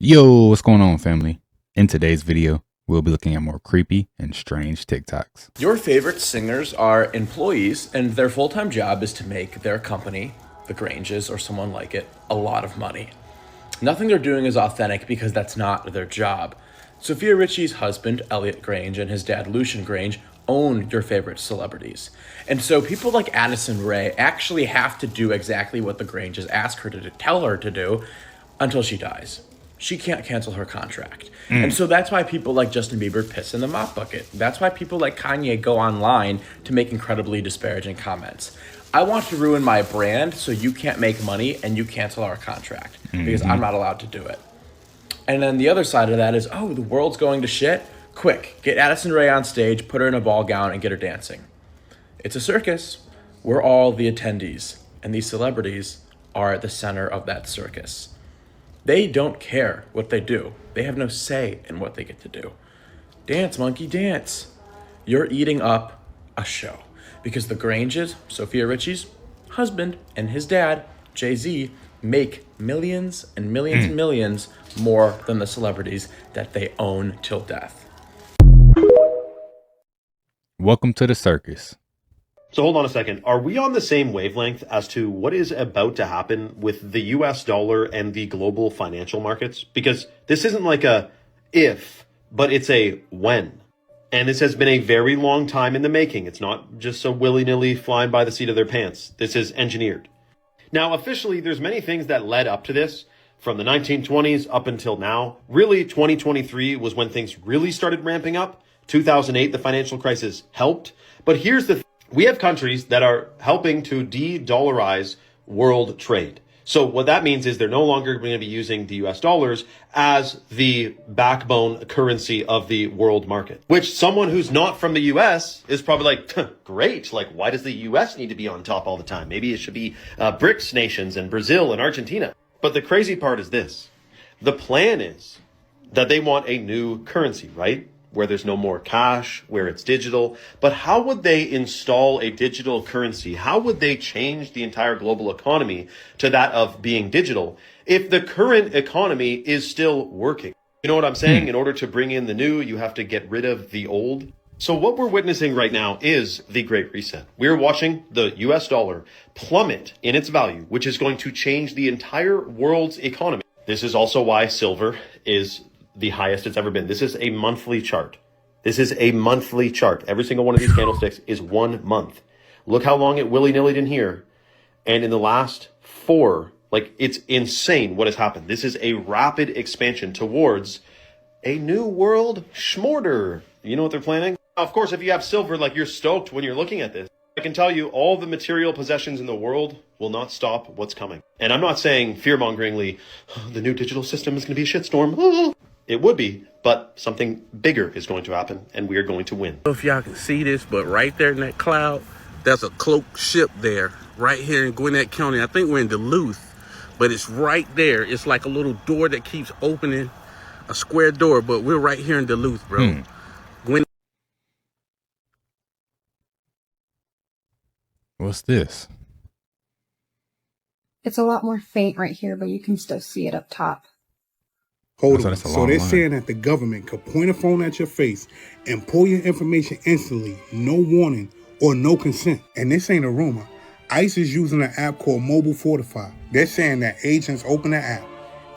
Yo, what's going on, family? In today's video, we'll be looking at more creepy and strange TikToks. Your favorite singers are employees, and their full time job is to make their company, the Granges or someone like it, a lot of money. Nothing they're doing is authentic because that's not their job. Sophia Richie's husband, Elliot Grange, and his dad, Lucian Grange, own your favorite celebrities. And so people like Addison Rae actually have to do exactly what the Granges ask her to tell her to do until she dies. She can't cancel her contract. And so that's why people like Justin Bieber piss in the mop bucket. That's why people like Kanye go online to make incredibly disparaging comments. I want to ruin my brand so you can't make money and you cancel our contract because I'm not allowed to do it. And then the other side of that is, oh, the world's going to shit. Quick, get Addison Rae on stage, put her in a ball gown, and get her dancing. It's a circus. We're all the attendees, and these celebrities are at the center of that circus. They don't care what they do. They have no say in what they get to do. Dance, monkey, dance. You're eating up a show because the Granges, Sophia Richie's husband, and his dad, Jay-Z, make millions and millions and millions more than the celebrities that they own till death. Welcome to the circus. So hold on a second. Are we on the same wavelength as to what is about to happen with the US dollar and the global financial markets? Because this isn't like a if, but it's a when. And this has been a very long time in the making. It's not just so willy-nilly flying by the seat of their pants. This is engineered. Now, officially, there's many things that led up to this from the 1920s up until now. Really, 2023 was when things really started ramping up. 2008, the financial crisis helped. But here's the thing. We have countries that are helping to de-dollarize world trade. So what that means is they're no longer going to be using the US dollars as the backbone currency of the world market, which someone who's not from the US is probably like, great. Like, why does the US need to be on top all the time? Maybe it should be BRICS nations and Brazil and Argentina. But the crazy part is this. The plan is that they want a new currency, right? Where there's no more cash, where it's digital. But how would they install a digital currency? How would they change the entire global economy to that of being digital if the current economy is still working? You know what I'm saying? In order to bring in the new, you have to get rid of the old. So what we're witnessing right now is the Great Reset. We're watching the US dollar plummet in its value, which is going to change the entire world's economy. This is also why silver is the highest it's ever been. This is a monthly chart. This is a monthly chart. Every single one of these candlesticks is 1 month. Look how long it willy-nillied in here. And in the last 4, it's insane what has happened. This is a rapid expansion towards a new world schmorder. You know what they're planning? Of course, if you have silver, you're stoked when you're looking at this. I can tell you all the material possessions in the world will not stop what's coming. And I'm not saying fear-mongeringly, the new digital system is going to be a shitstorm. It would be, but something bigger is going to happen, and we are going to win. I don't know if y'all can see this, but right there in that cloud, there's a cloaked ship there, right here in Gwinnett County. I think we're in Duluth, but it's right there. It's like a little door that keeps opening, a square door, but we're right here in Duluth, bro. What's this? It's a lot more faint right here, but you can still see it up top. Hold So on. that's a So long they're line. saying that the government could point a phone at your face and pull your information instantly, no warning or no consent. And this ain't a rumor. ICE is using an app called Mobile Fortify. They're saying that agents open the app,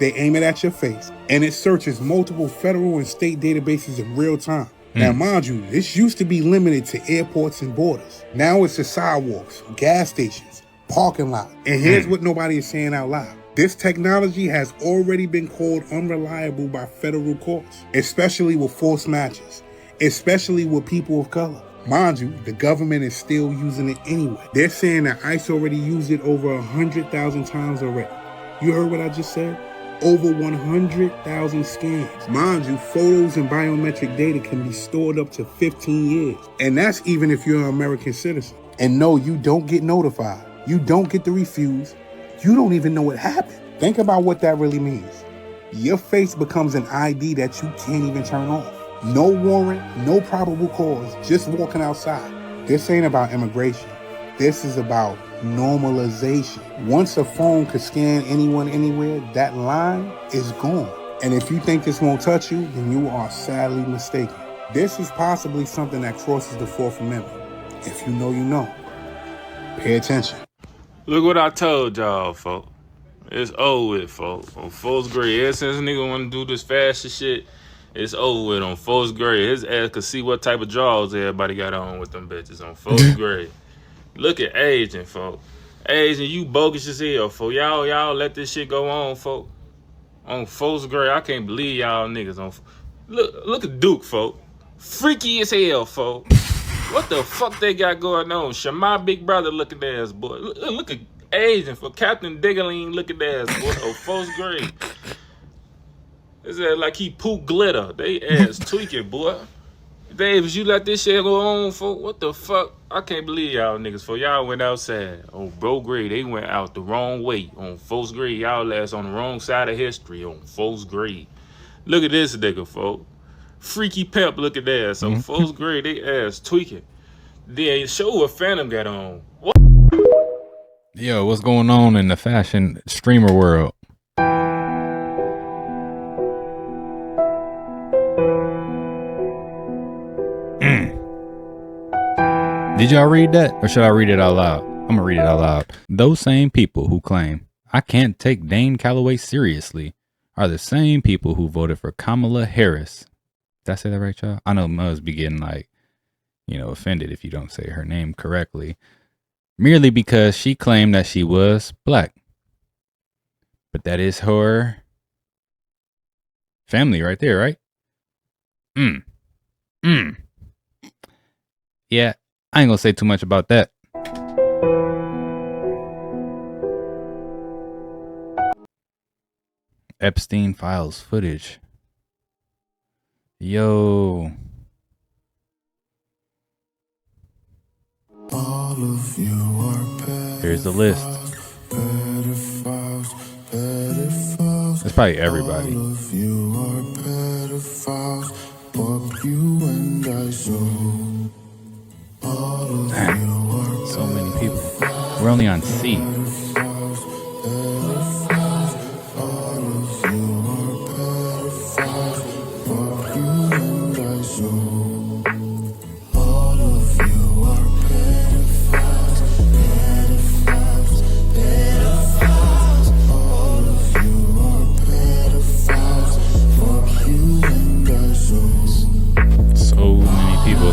they aim it at your face, and it searches multiple federal and state databases in real time. Now, mind you, this used to be limited to airports and borders. Now it's to sidewalks, gas stations, parking lot. And here's what nobody is saying out loud. This technology has already been called unreliable by federal courts, especially with forced matches, especially with people of color. Mind you, the government is still using it anyway. They're saying that ICE already used it over 100,000 times already. You heard what I just said? Over 100,000 scans. Mind you, photos and biometric data can be stored up to 15 years. And that's even if you're an American citizen. And no, you don't get notified. You don't get to refuse. You don't even know what happened. Think about what that really means. Your face becomes an ID that you can't even turn off. No warrant, no probable cause, just walking outside. This ain't about immigration. This is about normalization. Once a phone could scan anyone anywhere, that line is gone. And if you think this won't touch you, then you are sadly mistaken. This is possibly something that crosses the Fourth Amendment. If you know, you know. Pay attention. Look what I told y'all, folks. It's over with, folks. On fourth grade, ever since a nigga want to do this fashion shit, it's over with on fourth grade. His ass could see what type of drawers everybody got on with them bitches on fourth grade. Look at aging, folks. Aging, you bogus as hell, folks. Y'all let this shit go on, folks. On fourth grade, I can't believe y'all niggas on. Look at Duke, folks. Freaky as hell, folks. What the fuck they got going on? Shema Big Brother looking ass, boy. Look at aging for Captain Diggerling looking ass, boy. Oh, fourth grade. It's like he poop glitter. They ass tweaking, boy. Davis, you let this shit go on, folks? What the fuck? I can't believe y'all niggas, folks. Y'all went outside on bro grade. They went out the wrong way on fourth grade. Y'all ass on the wrong side of history on fourth grade. Look at this nigga, folks. Freaky pimp looking ass. On fourth grade, they ass tweaking. Then show what Phantom got on. What? Yo, what's going on in the fashion streamer world? Did y'all read that? Or should I read it out loud? I'm gonna read it out loud. Those same people who claim I can't take Dane Calloway seriously are the same people who voted for Kamala Harris. Did I say that right, y'all? I know Muzz be getting like, offended if you don't say her name correctly, merely because she claimed that she was black. But that is her family right there, right? Yeah, I ain't gonna say too much about that. Epstein files footage. Yo. Here's the list. It's probably everybody. Damn. So many people. We're only on C.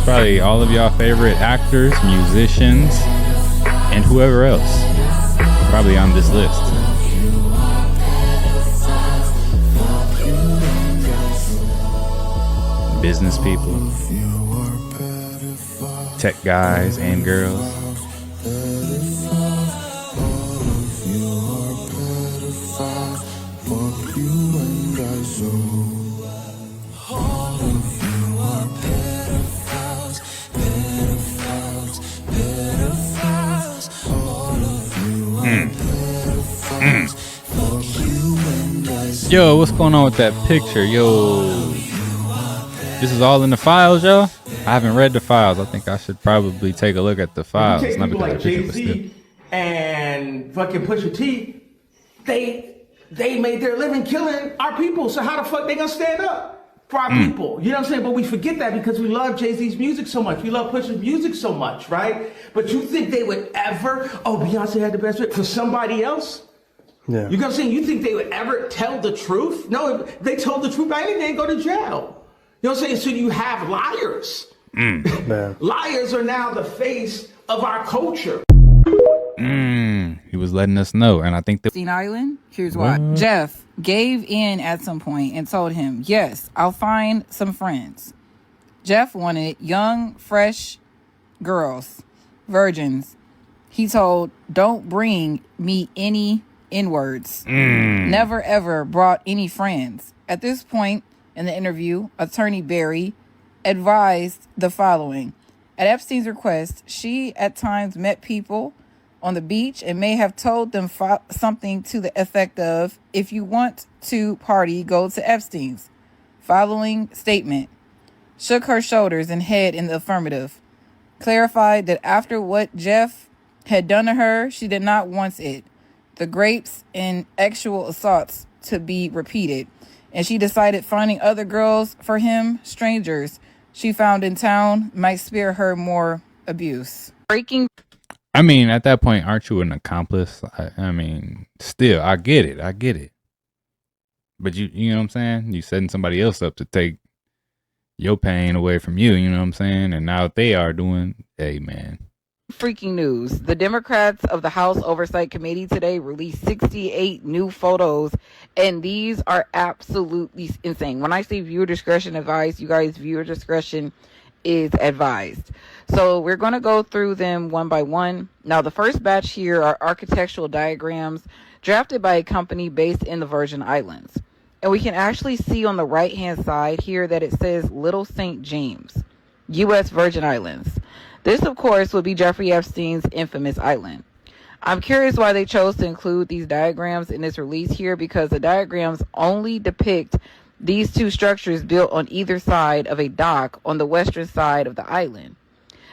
Probably all of y'all favorite actors, musicians, and whoever else probably on this list. Business people, tech guys and girls. Yo, what's going on with that picture? Yo, this is all in the files, yo? I haven't read the files. I think I should probably take a look at the files. You take people like Jay-Z and fucking Pusha T, they made their living killing our people. So how the fuck they gonna stand up for our people? You know what I'm saying? But we forget that because we love Jay-Z's music so much. We love Pusha's music so much, right? But you think they would ever, Beyonce had the best fit for somebody else? Yeah. You know what I'm saying? You think they would ever tell the truth? No, if they told the truth, they'd go to jail. You know what I'm saying? So you have liars. Liars are now the face of our culture. He was letting us know, and I think that Island. Here's why. Jeff gave in at some point and told him, "Yes, I'll find some friends." Jeff wanted young, fresh girls, virgins. He told, "Don't bring me any N-words." Never ever brought any friends. At this point in the interview, attorney Barry advised the following. At Epstein's request, she at times met people on the beach and may have told them something to the effect of, "If you want to party, go to Epstein's." Following statement. Shook her shoulders and head in the affirmative. Clarified that after what Jeff had done to her, she did not want it. The grapes and actual assaults to be repeated. and she decided finding other girls for him, strangers she found in town, might spare her more abuse. Breaking. I mean, at that point, aren't you an accomplice? I mean, still, I get it. But you know what I'm saying? You setting somebody else up to take your pain away from you, you know what I'm saying? And now they are doing, hey, man. Freaking news. The Democrats of the House Oversight Committee today released 68 new photos, and these are absolutely insane. When I say viewer discretion advised, you guys, viewer discretion is advised. So we're going to go through them one by one. Now, the first batch here are architectural diagrams drafted by a company based in the Virgin Islands. And we can actually see on the right-hand side here that it says Little St. James, U.S. Virgin Islands. This, of course, would be Jeffrey Epstein's infamous island. I'm curious why they chose to include these diagrams in this release here, because the diagrams only depict these two structures built on either side of a dock on the western side of the island.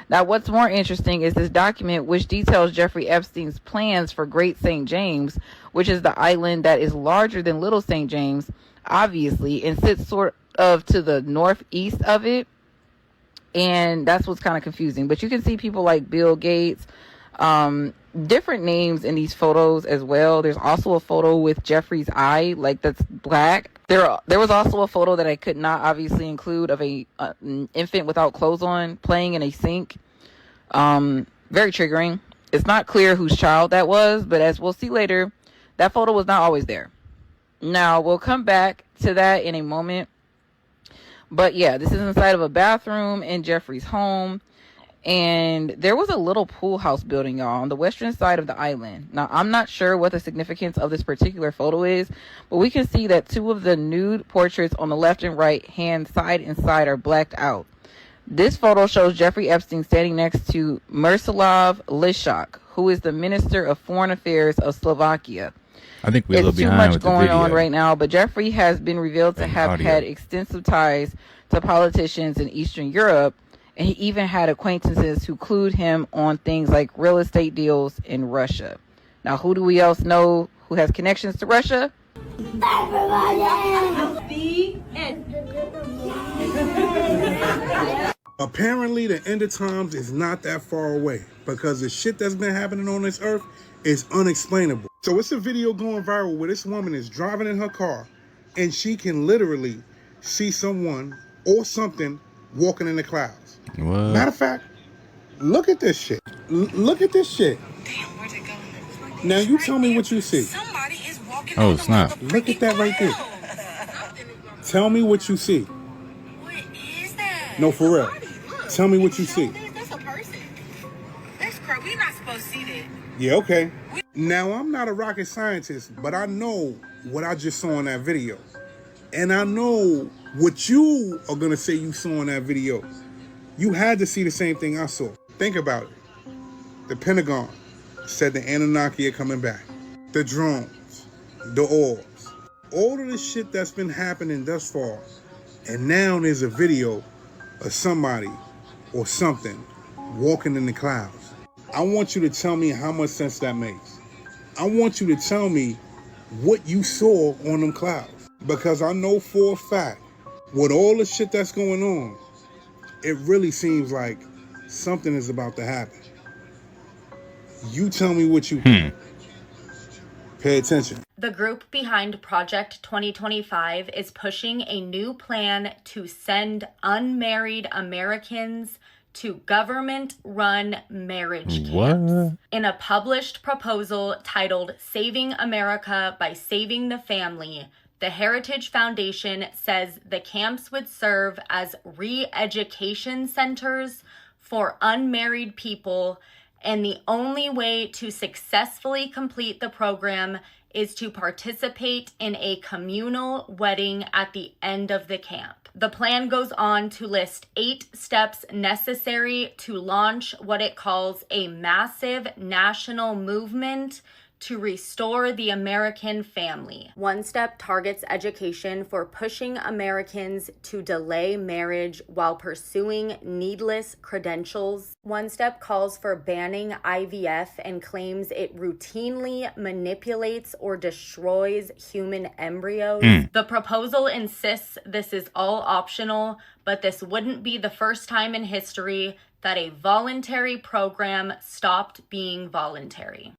Now, what's more interesting is this document, which details Jeffrey Epstein's plans for Great St. James, which is the island that is larger than Little St. James, obviously, and sits sort of to the northeast of it. And that's what's kind of confusing. But you can see people like Bill Gates, different names in these photos as well. There's also a photo with Jeffrey's eye, like that's black. There was also a photo that I could not obviously include of an infant without clothes on playing in a sink. Very triggering. It's not clear whose child that was, but as we'll see later, that photo was not always there. Now, we'll come back to that in a moment. But yeah, this is inside of a bathroom in Jeffrey's home. And there was a little pool house building, y'all, on the western side of the island. Now, I'm not sure what the significance of this particular photo is, but we can see that two of the nude portraits on the left and right hand side and side are blacked out. This photo shows Jeffrey Epstein standing next to Miroslav Lishak, who is the Minister of Foreign Affairs of Slovakia. I think we're a little behind with the video. It's too much going on right now, but Jeffrey has been revealed to have had extensive ties to politicians in Eastern Europe, and he even had acquaintances who clued him on things like real estate deals in Russia. Now, who do we else know who has connections to Russia? Apparently, the end of times is not that far away, because the shit that's been happening on this earth is unexplainable. So it's a video going viral where this woman is driving in her car and she can literally see someone or something walking in the clouds. What? Matter of fact, look at this shit. Look at this shit. Damn, where'd it go? Now you tell me what you see. Somebody is walking Oh, snap. Look at that right there. Tell me what you see. What is that? No, for real. Tell me what you see. That's a person. That's crazy. We're not supposed to see that. Yeah, okay. Now, I'm not a rocket scientist, but I know what I just saw in that video. And I know what you are going to say you saw in that video. You had to see the same thing I saw. Think about it. The Pentagon said the Anunnaki are coming back. The drones, the orbs, all of the shit that's been happening thus far. And now there's a video of somebody or something walking in the clouds. I want you to tell me how much sense that makes. I want you to tell me what you saw on them clouds. Because I know for a fact, with all the shit that's going on, it really seems like something is about to happen. You tell me what you think. Pay attention. The group behind Project 2025 is pushing a new plan to send unmarried Americans to government-run marriage camps. What? In a published proposal titled Saving America by Saving the Family, the Heritage Foundation says the camps would serve as re-education centers for unmarried people, and the only way to successfully complete the program is to participate in a communal wedding at the end of the camp. The plan goes on to list 8 steps necessary to launch what it calls a massive national movement to restore the American family. One Step targets education for pushing Americans to delay marriage while pursuing needless credentials. One Step calls for banning IVF and claims it routinely manipulates or destroys human embryos. The proposal insists this is all optional, but this wouldn't be the first time in history that a voluntary program stopped being voluntary.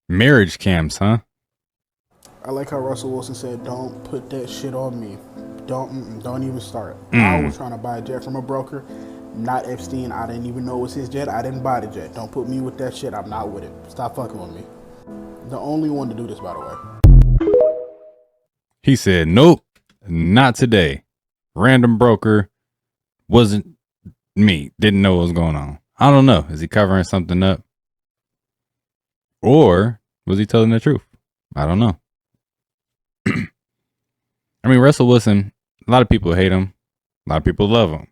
Marriage camps, huh? I like how Russell Wilson said, don't put that shit on me. Don't even start. I was trying to buy a jet from a broker, not Epstein. I didn't even know it was his jet. I didn't buy the jet. Don't put me with that shit. I'm not with it. Stop fucking with me. The only one to do this, by the way. He said, nope, not today. Random broker, wasn't me. Didn't know what was going on. I don't know. Is he covering something up? Or was he telling the truth? I don't know. I mean, Russell Wilson, a lot of people hate him. A lot of people love him.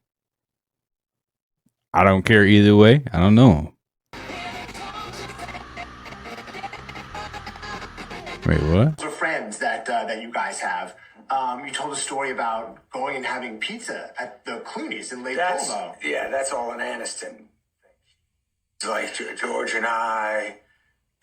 I don't care either way. I don't know him. Wait, what? Those are friends that you guys have. You told a story about going and having pizza at the Clooney's in Lake Como. Yeah, that's all in Aniston. It's like George and I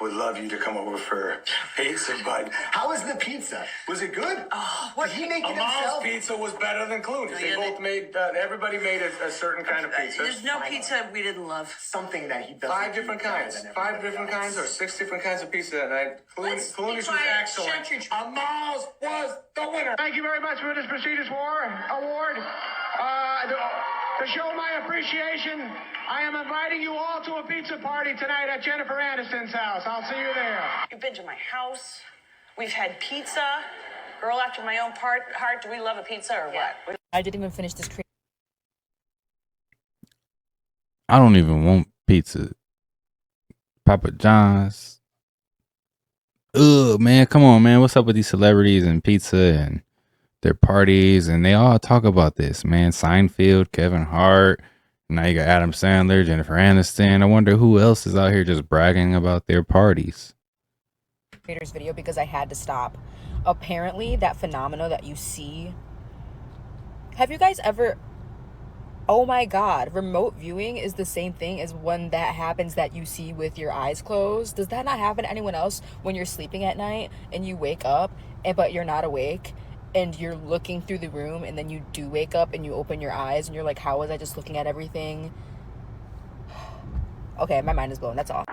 would love you to come over for pizza, but how was the pizza? Was it good? Oh, did he make it Amal's himself? pizza was better than Clooney's. They both made. Everybody made a certain kind of pizza. There's no pizza we didn't love. Something that he does. 5 different kinds. 5 different kinds or 6 different kinds of pizza that night. Clooney's was excellent. Amal's was the winner. Thank you very much for this prestigious award. To show my appreciation, I am inviting you all to a pizza party tonight at Jennifer Aniston's house. I'll see you there. You've been to my house. We've had pizza. Girl after my own heart. Do we love a pizza or what? I didn't even finish this. I don't even want pizza. Papa John's. Ugh, man, come on, man. What's up with these celebrities and pizza and their parties? And they all talk about this, man. Seinfeld, Kevin Hart. Now you got Adam Sandler, Jennifer Aniston. I wonder who else is out here just bragging about their parties. Creators video because I had to stop. Apparently, that phenomena that you see. Have you guys ever? Oh my God! Remote viewing is the same thing as when that happens that you see with your eyes closed. Does that not happen to anyone else when you're sleeping at night and you wake up but you're not awake? And you're looking through the room and then you do wake up and you open your eyes and you're like, how was I just looking at everything? Okay, my mind is blown. That's all.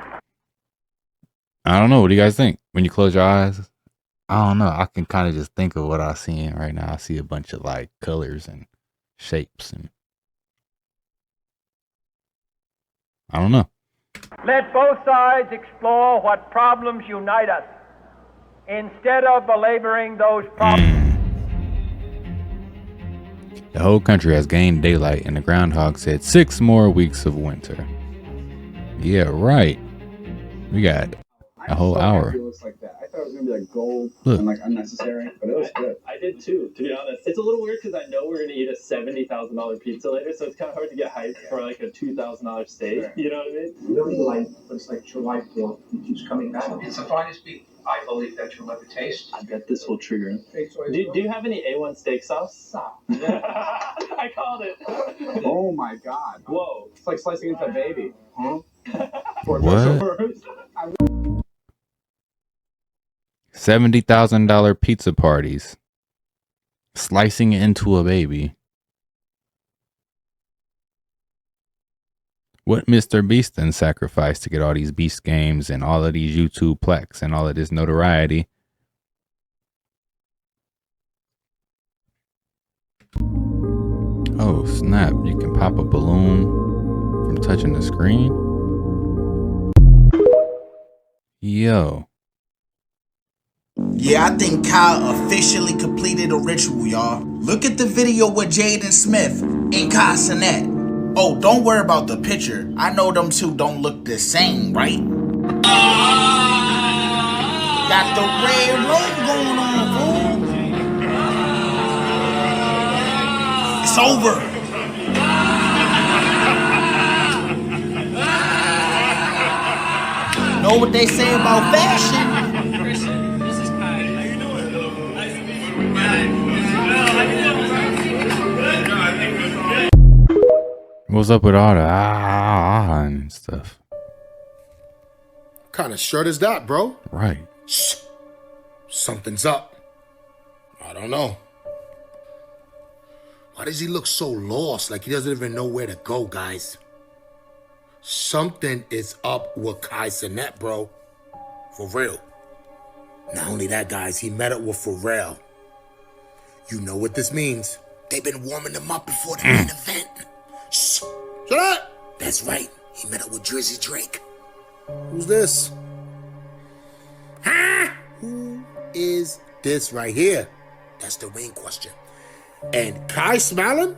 I don't know. What do you guys think? When you close your eyes, I don't know. I can kind of just think of what I'm seeing right now. I see a bunch of like colors and shapes and I don't know. Let both sides explore what problems unite us instead of belaboring those problems. The whole country has gained daylight and the groundhog said 6 more weeks of winter. Yeah, right. We got a whole hour. It looks like that. I thought it was gonna be like gold Look. and like unnecessary, but it was good. I did too, to be honest. It's a little weird because I know we're gonna eat a $70,000 pizza later, so it's kind of hard to get hyped for like a $2,000 steak. Sure. You know what I mean? Really like, looks like July 4th. It keeps coming back. It's the finest beef. I believe that you'll ever taste. I bet this will trigger him. Do you have any A1 steak sauce? Stop. I called it. Oh my God. Whoa. It's like slicing into a baby. Huh? What? $70,000 pizza parties. Slicing it into a baby. What Mr. Beast then sacrificed to get all these Beast games and all of these YouTube plaques and all of this notoriety. Oh snap, you can pop a balloon from touching the screen? Yo. Yeah, I think Kyle officially completed a ritual, y'all. Look at the video with Jaden Smith and Kai Cenat. Oh, don't worry about the picture. I know them two don't look the same, right? Got the red robe going on, fool. It's over. know what they say about fashion. This is Kai. How you doing? Nice to meet you. What's up with all the and stuff? What kind of shirt is that, bro? Right. Shh. Something's up. I don't know. Why does he look so lost? Like he doesn't even know where to go, guys. Something is up with Kai Cenat, bro. For real. Not only that, guys, he met up with Pharrell. You know what this means. They've been warming him up before the main event. Shh. Shut up. That's right. He met up with Drizzy Drake. Who's this? Huh? Who is this right here? That's the main question. And Kai smiling?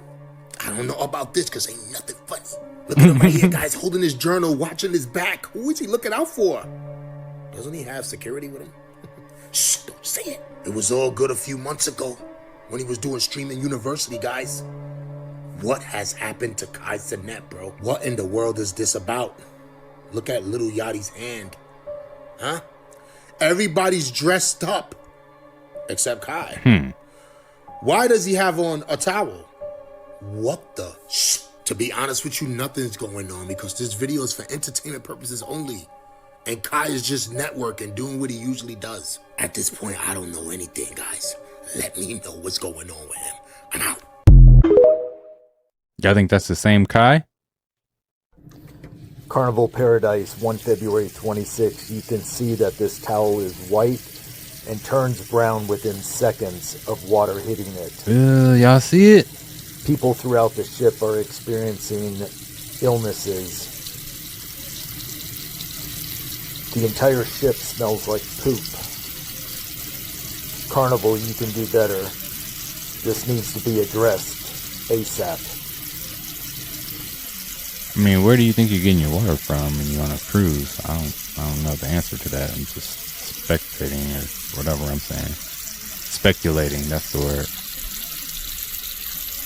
I don't know about this because ain't nothing funny. Look at him right here, guys, holding his journal, watching his back. Who is he looking out for? Doesn't he have security with him? Shh, don't say it. It was all good a few months ago when he was doing Streaming University, guys. What has happened to Kai Cenat, bro? What in the world is this about? Look at Lil Yachty's hand. Huh? Everybody's dressed up except Kai. Why does he have on a towel? What the? Shh. To be honest with you, nothing's going on because this video is for entertainment purposes only. And Kai is just networking, doing what he usually does. At this point, I don't know anything, guys. Let me know what's going on with him. I'm out. Y'all think that's the same Kai? Carnival Paradise, 1 February 26. You can see that this towel is white and turns brown within seconds of water hitting it. Y'all see it? People throughout the ship are experiencing illnesses. The entire ship smells like poop. Carnival, you can do better. This needs to be addressed ASAP. I mean, where do you think you're getting your water from when you're on a cruise? I don't know the answer to that. I'm just spectating or whatever I'm saying. Speculating, that's the word.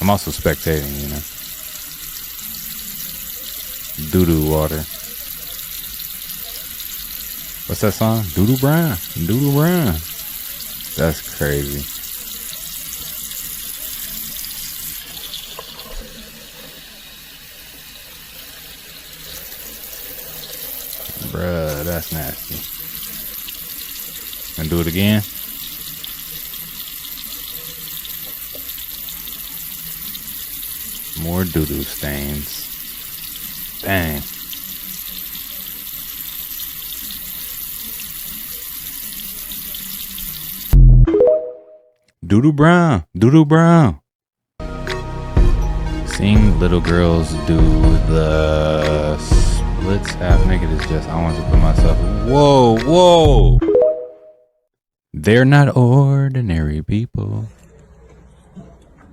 I'm also spectating, you know. Doo-doo water. What's that song? Doodoo Brown. Doodoo Brown. That's crazy. Bruh, that's nasty. And do it again. More doo-doo stains. Dang. Doodoo Brown. Doodoo Brown. Seeing little girls do the splits half naked is just, I want to put myself, whoa, whoa. They're not ordinary people.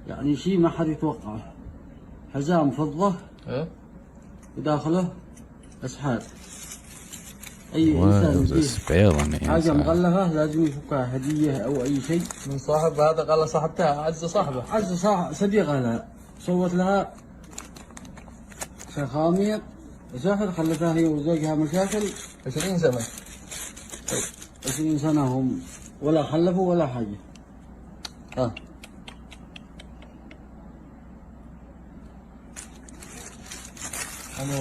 يعني شيء ما حد يتوقع حزام فضة وداخله أسحار أي إنسان يجيه حاجة مغلفة لازم يفكها هدية أو أي شيء من صاحب هذا قال صاحبتها عز صاحبه عز صديقة لها صوت لها شخامير مسافر خلتها هي وزوجها مشاكل 20 سنة 20 سنة هم ولا خلفوا ولا حاجة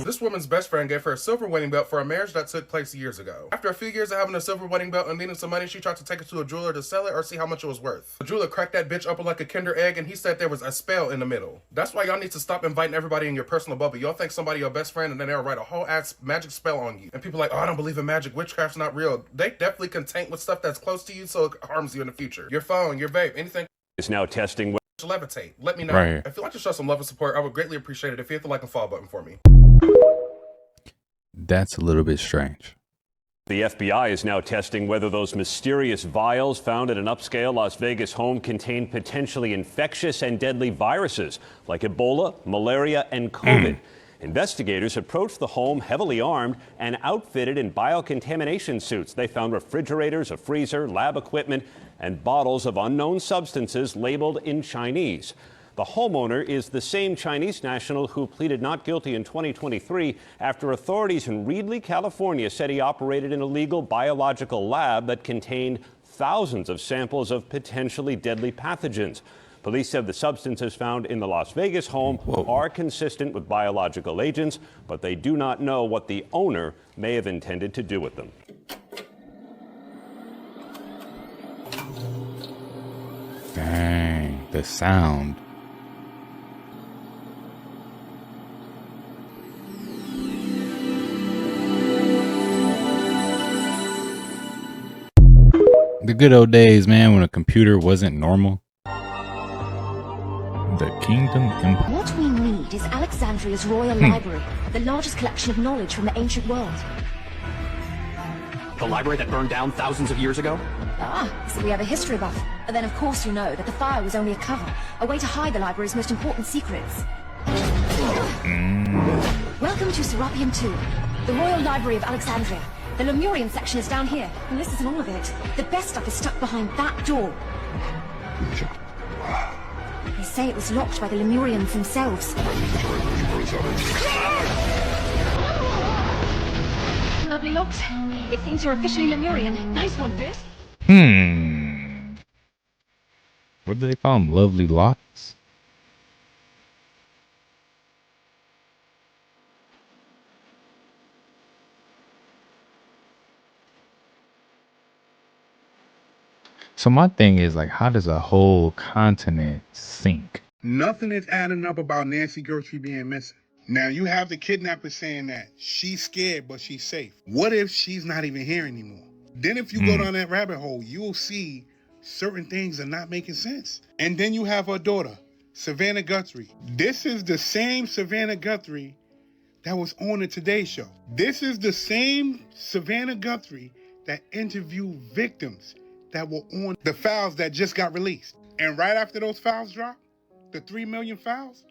This woman's best friend gave her a silver wedding belt for a marriage that took place years ago. After a few years of having a silver wedding belt and needing some money, she tried to take it to a jeweler to sell it or see how much it was worth. The jeweler cracked that bitch open like a Kinder egg and he said there was a spell in the middle. That's why y'all need to stop inviting everybody in your personal bubble. Y'all think somebody your best friend and then they'll write a whole ass magic spell on you. And people are like, oh, I don't believe in magic. Witchcraft's not real. They definitely can taint with stuff that's close to you so it harms you in the future. Your phone, your vape, anything. Is now testing. Levitate. Let me know. Right. If you'd like to show some love and support, I would greatly appreciate it if you hit the like and follow button for me. That's a little bit strange. The FBI is now testing whether those mysterious vials found at an upscale Las Vegas home contain potentially infectious and deadly viruses like Ebola, malaria, and COVID. Investigators approached the home heavily armed and outfitted in biocontamination suits. They found refrigerators, a freezer, lab equipment, and bottles of unknown substances labeled in Chinese. The homeowner is the same Chinese national who pleaded not guilty in 2023 after authorities in Reedley, California said he operated an illegal biological lab that contained thousands of samples of potentially deadly pathogens. Police said the substances found in the Las Vegas home are consistent with biological agents, but they do not know what the owner may have intended to do with them. Dang, the sound. The good old days, man, when a computer wasn't normal. The Kingdom Empire. What we need is Alexandria's Royal Library, the largest collection of knowledge from the ancient world. The library that burned down thousands of years ago? Ah, so we have a history buff. And then of course you know that the fire was only a cover, a way to hide the library's most important secrets. Welcome to Serapeum 2, the Royal Library of Alexandria. The Lemurian section is down here, and this isn't all of it. The best stuff is stuck behind that door. They say it was locked by the Lemurians themselves. Lovely locks. It seems you're officially Lemurian. Nice one, Biff. What do they call them? Lovely locks? So my thing is, like, how does a whole continent sink? Nothing is adding up about Nancy Gertrude being missing. Now, you have the kidnapper saying that she's scared, but she's safe. What if she's not even here anymore? Then if you go down that rabbit hole, you'll see certain things are not making sense. And then you have her daughter, Savannah Guthrie. This is the same Savannah Guthrie that was on the Today Show. This is the same Savannah Guthrie that interviewed victims that were on the files that just got released. And right after those files dropped, the 3 million files,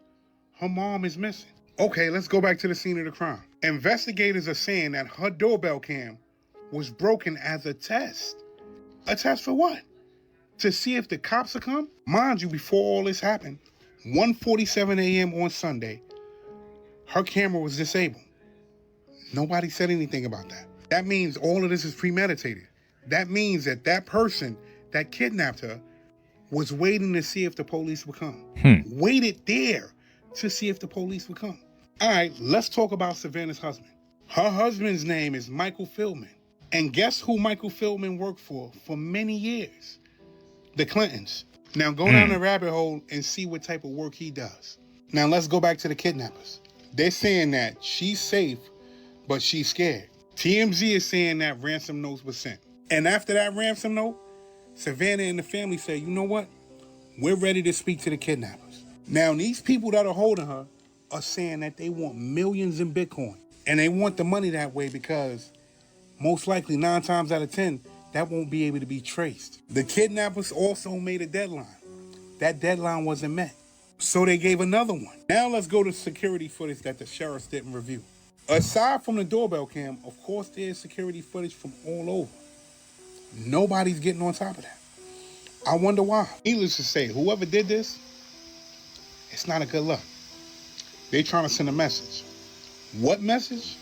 her mom is missing. Okay, let's go back to the scene of the crime. Investigators are saying that her doorbell cam was broken as a test. A test for what? To see if the cops will come? Mind you, before all this happened, 1:47 a.m. on Sunday, her camera was disabled. Nobody said anything about that. That means all of this is premeditated. That means that that person that kidnapped her was waiting to see if the police would come. Waited there to see if the police would come. All right, let's talk about Savannah's husband. Her husband's name is Michael Philbin. And guess who Michael Philbin worked for many years? The Clintons. Now go down the rabbit hole and see what type of work he does. Now let's go back to the kidnappers. They're saying that she's safe, but she's scared. TMZ is saying that ransom notes were sent. And after that ransom note, Savannah and the family say, you know what? We're ready to speak to the kidnappers. Now, these people that are holding her are saying that they want millions in Bitcoin. And they want the money that way because most likely 9 times out of 10, that won't be able to be traced. The kidnappers also made a deadline. That deadline wasn't met. So they gave another one. Now let's go to security footage that the sheriffs didn't review. Aside from the doorbell cam, of course, there's security footage from all over. Nobody's getting on top of that. I wonder why. Needless to say, whoever did this, it's not a good look. They're trying to send a message. What message?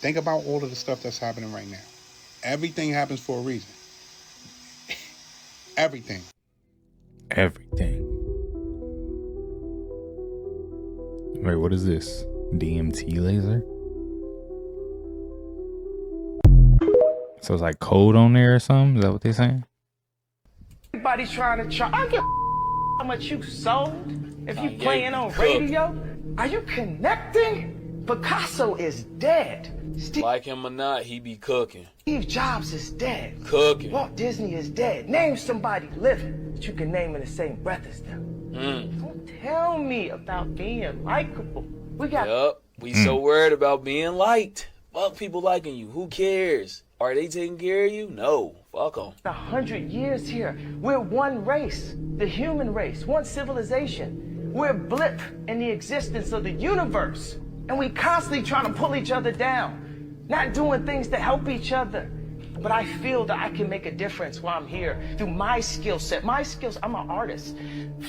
Think about all of the stuff that's happening right now. Everything happens for a reason. Everything. Everything. Wait, what is this? DMT laser? So it's like code on there or something? Is that what they're saying? Everybody's trying to charge. I don't give a how much you sold. If you playing on radio, are you connecting? Picasso is dead. Like him or not, he be cooking. Steve Jobs is dead. Cooking. Walt Disney is dead. Name somebody living that you can name in the same breath as them. Don't tell me about being likable. We got. Yup. We so worried about being liked. Fuck people liking you. Who cares? Are they taking care of you? No. Fuck them. 100 years here. We're one race, the human race, one civilization. We're a blip in the existence of the universe. And we constantly trying to pull each other down, not doing things to help each other. but I feel that I can make a difference while I'm here through my skill set. My skills, I'm an artist.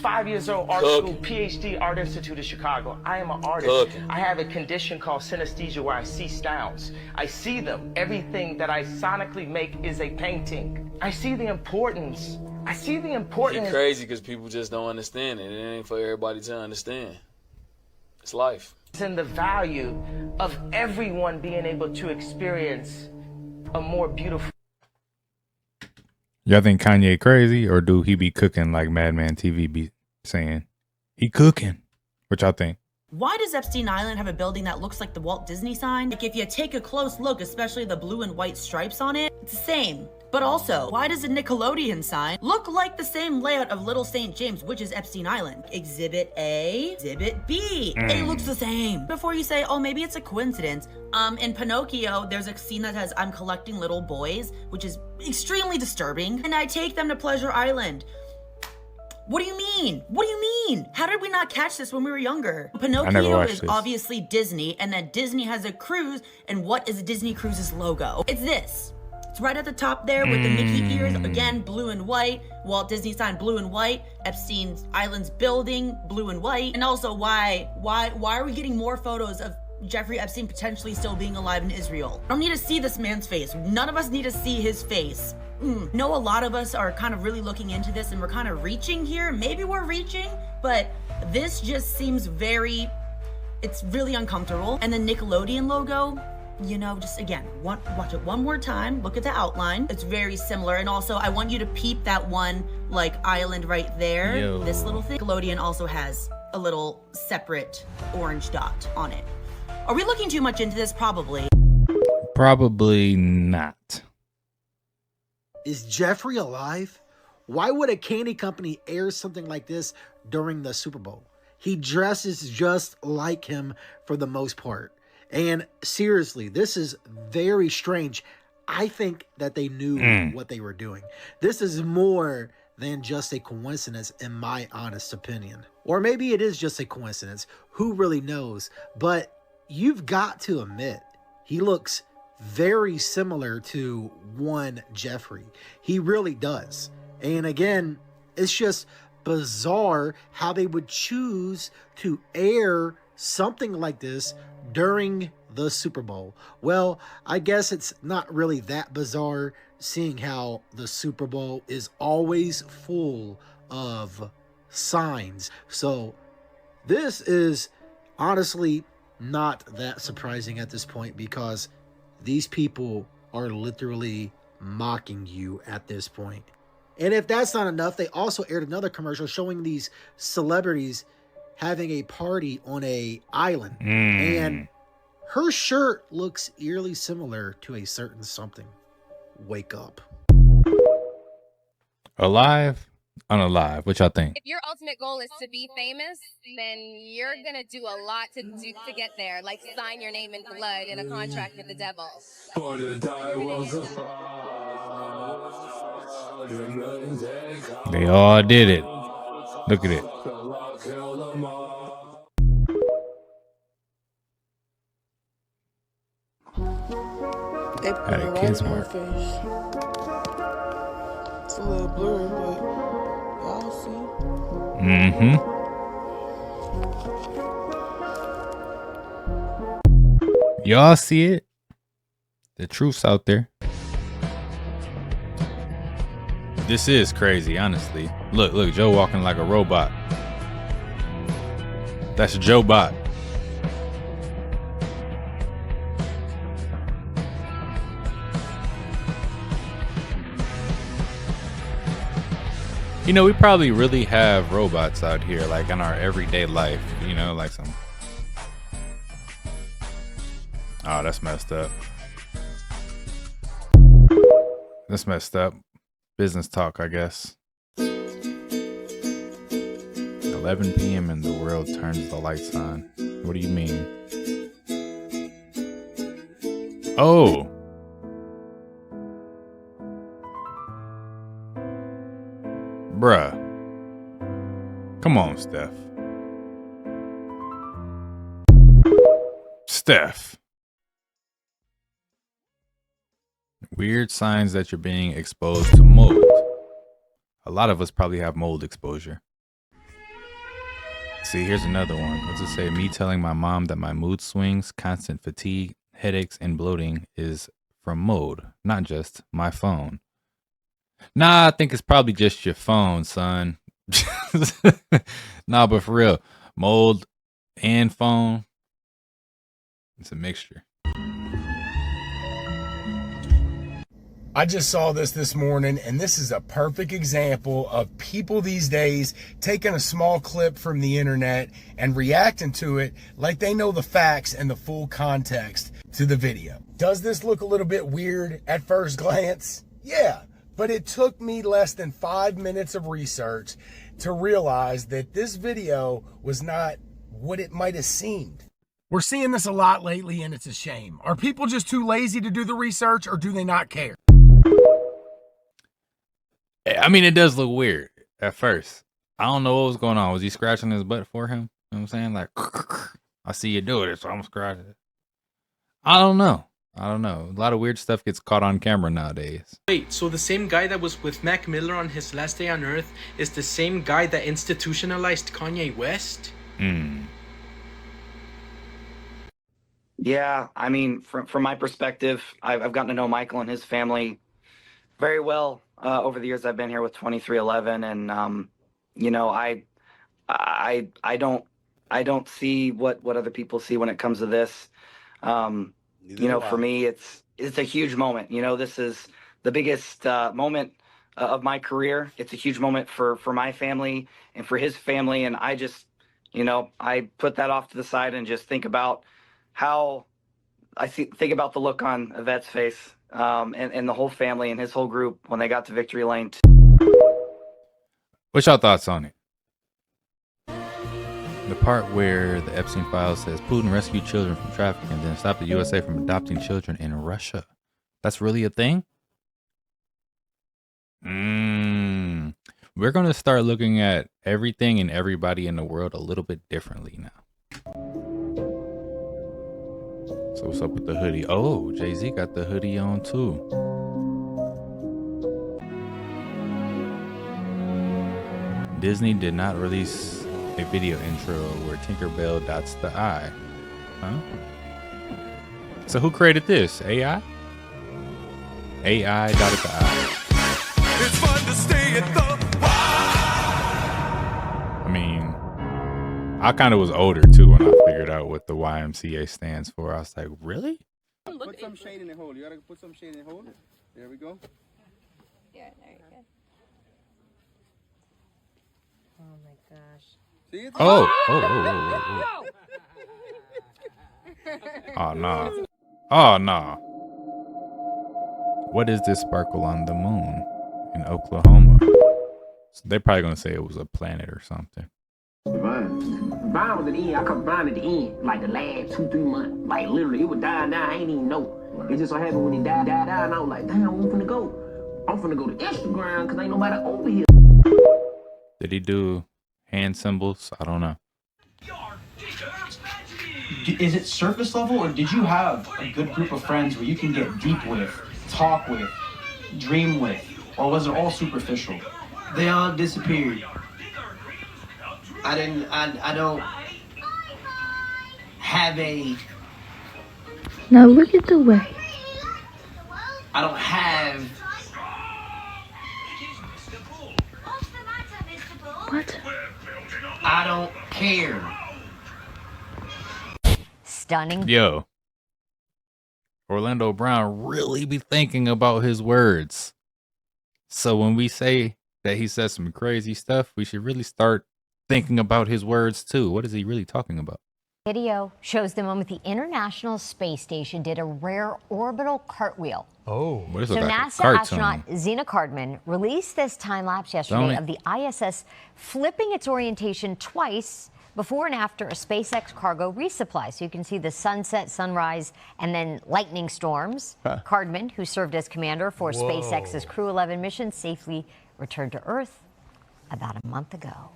5 years old, art school, PhD, Art Institute of Chicago. I am an artist. I have a condition called synesthesia where I see sounds. I see them. Everything that I sonically make is a painting. I see the importance. I see the importance. It's crazy because people just don't understand it. It ain't for everybody to understand. It's life. And the value of everyone being able to experience a more beautiful. Y'all think Kanye crazy, or do he be cooking like Madman TV be saying? He cooking. What y'all think? Why does Epstein Island have a building that looks like the Walt Disney sign? Like, if you take a close look, especially the blue and white stripes on it, it's the same. But also, why does the Nickelodeon sign look like the same layout of Little St. James, which is Epstein Island? Exhibit A, Exhibit B. It looks the same. Before you say, oh, maybe it's a coincidence. In Pinocchio, there's a scene that says, I'm collecting little boys, which is extremely disturbing, and I take them to Pleasure Island. What do you mean? What do you mean? How did we not catch this when we were younger? Pinocchio is obviously Disney, and then Disney has a cruise, and what is Disney Cruise's logo? It's this. It's right at the top there with the Mickey ears, again, blue and white. Walt Disney sign, blue and white. Epstein Island's building, blue and white. And also, why are we getting more photos of Jeffrey Epstein potentially still being alive in Israel? I don't need to see this man's face. None of us need to see his face. No, a lot of us are kind of really looking into this and we're kind of reaching here. Maybe we're reaching, but this just seems it's really uncomfortable. And the Nickelodeon logo, you know, just again, watch it one more time. Look at the outline. It's very similar. And also, I want you to peep that one, like, island right there. Yo. This little thing. Nickelodeon also has a little separate orange dot on it. Are we looking too much into this? Probably. Probably not. Is Jeffrey alive? Why would a candy company air something like this during the Super Bowl? He dresses just like him for the most part. And seriously, this is very strange. I think that they knew what they were doing. This is more than just a coincidence, in my honest opinion. Or maybe it is just a coincidence. Who really knows? But you've got to admit, he looks very similar to one Jeffrey. He really does. And again, it's just bizarre how they would choose to air something like this during the Super Bowl. Well, I guess it's not really that bizarre, seeing how the Super Bowl is always full of signs. So this is honestly not that surprising at this point, because these people are literally mocking you at this point. And if that's not enough, they also aired another commercial showing these celebrities having a party on a island. And her shirt looks eerily similar to a certain something. Wake up. Alive? Unalive? What y'all think? If your ultimate goal is to be famous, then you're gonna do a lot to get there, like sign your name in blood in a contract with the devil. They all did it. Look at it. How the kids work. It's a little blurry, but y'all see. Y'all see it? The truth's out there. This is crazy, honestly. Look, Joe walking like a robot. That's Joe Bot. You know, we probably really have robots out here, like in our everyday life, you know, like some. Oh, that's messed up. That's messed up. Business talk, I guess. 11 p.m. and the world turns the lights on. What do you mean? Oh. Bruh. Come on, Steph. Weird signs that you're being exposed to mold. A lot of us probably have mold exposure. See, here's another one. What's it say? Me telling my mom that my mood swings, constant fatigue, headaches, and bloating is from mold, not just my phone. Nah, I think it's probably just your phone, son. Nah, but for real, mold and phone, it's a mixture. I just saw this morning, and this is a perfect example of people these days taking a small clip from the internet and reacting to it like they know the facts and the full context to the video. Does this look a little bit weird at first glance? Yeah, but it took me less than 5 minutes of research to realize that this video was not what it might have seemed. We're seeing this a lot lately, and it's a shame. Are people just too lazy to do the research, or do they not care? I mean, it does look weird at first. I don't know what was going on. Was he scratching his butt for him? You know what I'm saying? Like, I see you doing it, so I'm scratching it. I don't know. A lot of weird stuff gets caught on camera nowadays. Wait, so the same guy that was with Mac Miller on his last day on Earth is the same guy that institutionalized Kanye West? Yeah, I mean, from my perspective, I've gotten to know Michael and his family very well over the years I've been here with 2311, and you know, I don't see what other people see when it comes to this. You know, for me, it's a huge moment. You know, this is the biggest moment of my career. It's a huge moment for my family and for his family, and I just, you know, I put that off to the side and just think about how think about the look on Yvette's face and the whole family and his whole group when they got to Victory Lane. What's your thoughts on it? The part where the Epstein file says Putin rescued children from trafficking and then stopped the USA from adopting children in Russia. That's really a thing? We're going to start looking at everything and everybody in the world a little bit differently now. So what's up with the hoodie? Oh, Jay-Z got the hoodie on too. Disney did not release a video intro where Tinkerbell dots the I. Huh? So who created this? AI? AI dotted the I. It's fun to stay at the Y. I mean, I kind of was older too when I figured out what the YMCA stands for. I was like, really? Put some shade in the hole. You gotta put some shade in the hole. There we go. Yeah, there you go. Oh my gosh. Oh. Oh, no. Oh, no. What is this sparkle on the moon in Oklahoma? So they're probably going to say it was a planet or something. Vine was at the end. I caught Vine at the end, like the last 2-3 months. Like literally, it was dying down. I ain't even know. It just so happened when it died, and I was like, damn, I'm finna go. I'm finna go to Instagram because ain't nobody over here. Did he do hand symbols? I don't know. Is it surface level, or did you have a good group of friends where you can get deep with, talk with, dream with, or was it all superficial? They all disappeared. I don't have a... Now look at the way. I don't have... What? I don't care. Stunning. Yo. Orlando Brown really be thinking about his words. So when we say that he says some crazy stuff, we should really start thinking about his words too. What is he really talking about? Video shows the moment the International Space Station did a rare orbital cartwheel. Oh, what is So it? Like NASA a cartoon? astronaut Zena Cardman released this time lapse yesterday of the ISS flipping its orientation twice before and after a SpaceX cargo resupply. So you can see the sunset, sunrise, and then lightning storms. Cardman, who served as commander for SpaceX's Crew 11 mission, safely returned to Earth about a month ago.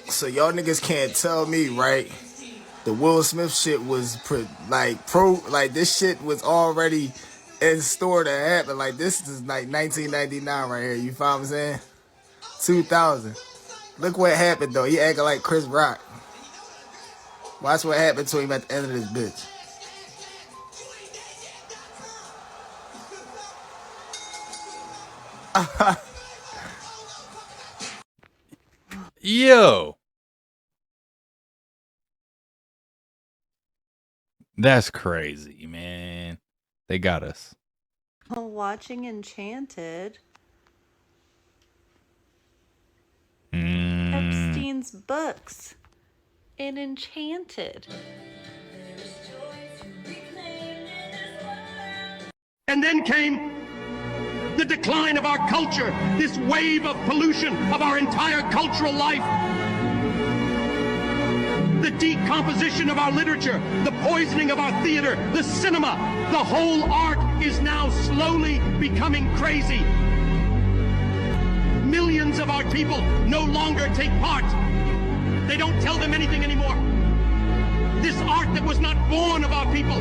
So y'all niggas can't tell me, right? The Will Smith shit was like this shit was already in store to happen. Like, this is like 1999 right here. You feel what I'm saying? 2000. Look what happened, though. He acting like Chris Rock. Watch what happened to him at the end of this bitch. Yo. That's crazy, man. They got us. Watching Enchanted. Epstein's books in Enchanted. And then came the decline of our culture, this wave of pollution of our entire cultural life. The decomposition of our literature, the poisoning of our theater, the cinema, the whole art is now slowly becoming crazy. Millions of our people no longer take part. They don't tell them anything anymore. This art that was not born of our people,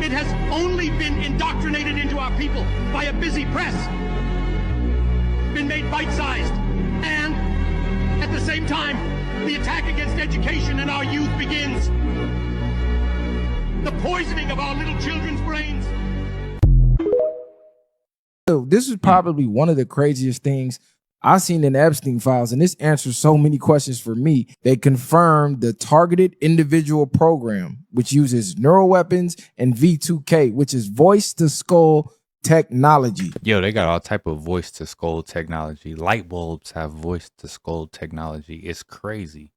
it has only been indoctrinated into our people by a busy press, been made bite-sized, and at the same time, the attack against education and our youth begins. The poisoning of our little children's brains. So this is probably one of the craziest things I've seen in the Epstein files, and this answers so many questions for me. They confirmed the Targeted Individual Program, which uses neural weapons, and V2K, which is voice-to-skull technology. Yo, they got all type of voice-to-skull technology. Light bulbs have voice-to-skull technology. It's crazy,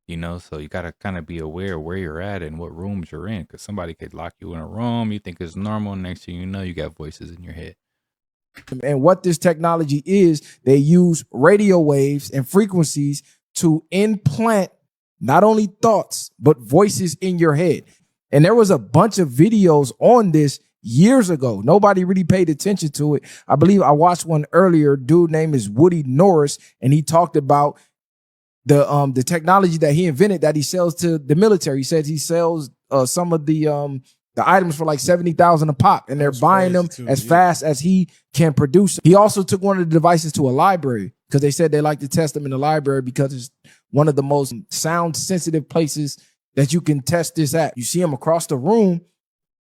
you know? So you got to kind of be aware where you're at and what rooms you're in, because somebody could lock you in a room. You think it's normal. Next thing you know, you got voices in your head. And what this technology is, they use radio waves and frequencies to implant not only thoughts, but voices in your head. And there was a bunch of videos on this years ago. Nobody really paid attention to it. I believe I watched one earlier. Dude name is Woody Norris, and he talked about the technology that he invented that he sells to the military. He says he sells some of the items for like $70,000 a pop, and they're buying them as fast as he can produce. He also took one of the devices to a library because they said they like to test them in the library because it's one of the most sound sensitive places that you can test this at. You see him across the room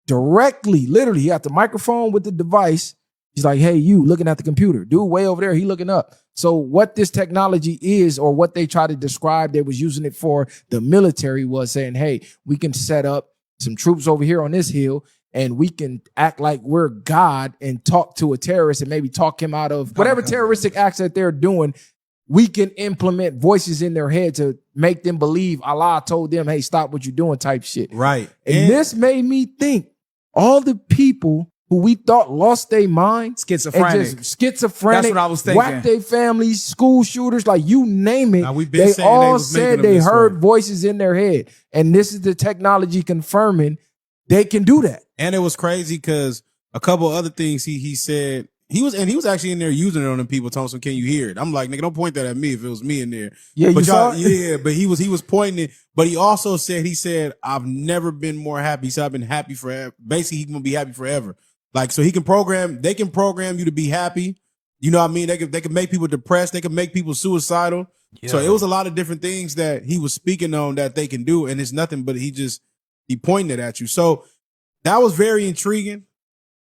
directly, literally, he got the microphone with the device. He's like, hey, you looking at the computer. Dude way over there, he looking up. So what this technology is, or what they try to describe, they was using it for the military, was saying, hey, we can set up some troops over here on this hill, and we can act like we're God and talk to a terrorist and maybe talk him out of whatever terroristic acts that they're doing. We can implement voices in their head to make them believe Allah told them, hey, stop what you're doing type shit. Right. And this made me think all the people who we thought lost their mind, schizophrenic. That's what I was thinking. Whacked their families, school shooters, like you name it. Now, we've been they saying all they was making said them they this heard way. voices in their head. And this is the technology confirming they can do that. And it was crazy because a couple other things he said, he was actually in there using it on them people, telling them, can you hear it? I'm like, nigga, don't point that at me if it was me in there. Yeah, but you saw it? Yeah, but he was pointing it. But he also said, I've never been more happy. He said, I've been happy forever. Basically, he's gonna be happy forever. Like, so they can program you to be happy. You know what I mean? They can make people depressed. They can make people suicidal. Yeah. So it was a lot of different things that he was speaking on that they can do. And it's nothing but he pointed it at you. So that was very intriguing,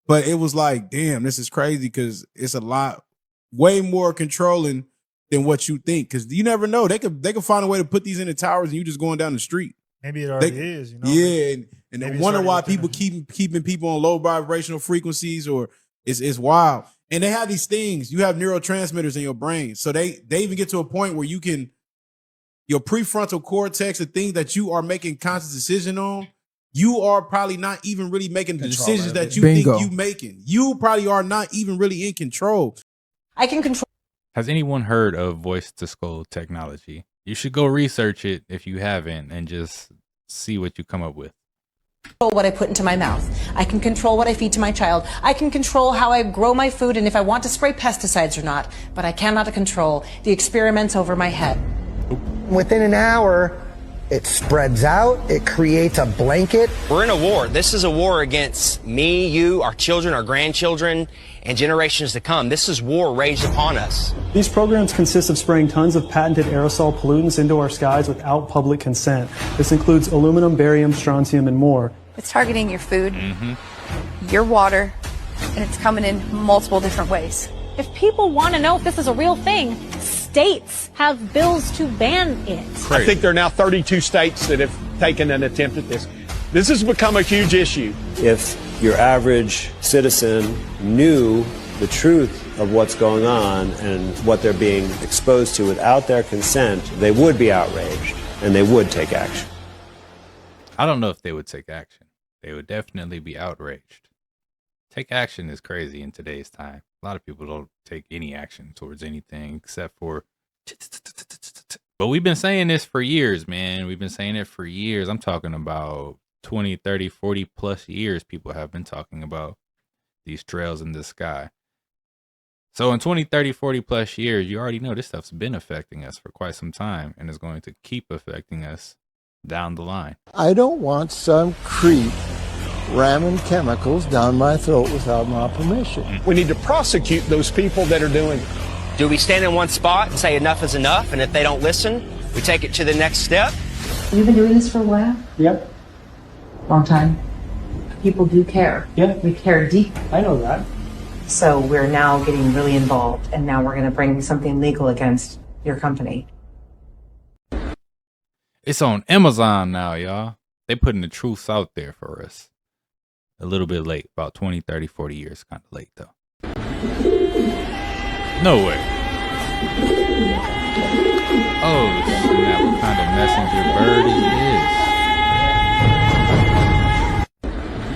but it was like, damn, this is crazy because it's a lot, way more controlling than what you think. Because you never know. They could find a way to put these in the towers and you just going down the street. Maybe it already is, you know? Yeah, and they wonder why people keeping people on low vibrational frequencies, or it's wild. And they have these things. You have neurotransmitters in your brain. So they even get to a point where you can, your prefrontal cortex, the things that you are making conscious decision on, you are probably not even really making the decisions that you think you making. You probably are not even really in control. I can control. Has anyone heard of voice-to-skull technology? You should go research it if you haven't and just see what you come up with. Control what I put into my mouth. I can control what I feed to my child. I can control how I grow my food and if I want to spray pesticides or not, but I cannot control the experiments over my head. Within an hour, it spreads out, it creates a blanket. We're in a war. This is a war against me, you, our children, our grandchildren, and generations to come. This is war raged upon us. These programs consist of spraying tons of patented aerosol pollutants into our skies without public consent. This includes aluminum, barium, strontium, and more. It's targeting your food, your water, and it's coming in multiple different ways. If people want to know if this is a real thing, states have bills to ban it. I think there are now 32 states that have taken an attempt at this. This has become a huge issue. If your average citizen knew the truth of what's going on and what they're being exposed to without their consent, they would be outraged and they would take action. I don't know if they would take action. They would definitely be outraged. Take action is crazy in today's time. A lot of people don't take any action towards anything except for. But we've been saying this for years, man. We've been saying it for years. I'm talking about 20, 30, 40 plus years. People have been talking about these trails in the sky. So in 20, 30, 40 plus years, you already know this stuff's been affecting us for quite some time and is going to keep affecting us down the line. I don't want some creep ramming chemicals down my throat without my permission. We need to prosecute those people that are doing it. Do we stand in one spot and say enough is enough? And if they don't listen, we take it to the next step? You've been doing this for a while? Yep. Long time. People do care. Yeah. We care deeply. I know that. So we're now getting really involved, and now we're going to bring something legal against your company. It's on Amazon now, y'all. They putting the truth out there for us. A little bit late, about 20, 30, 40 years. Kind of late, though. No way. Oh, snap. What kind of messenger bird is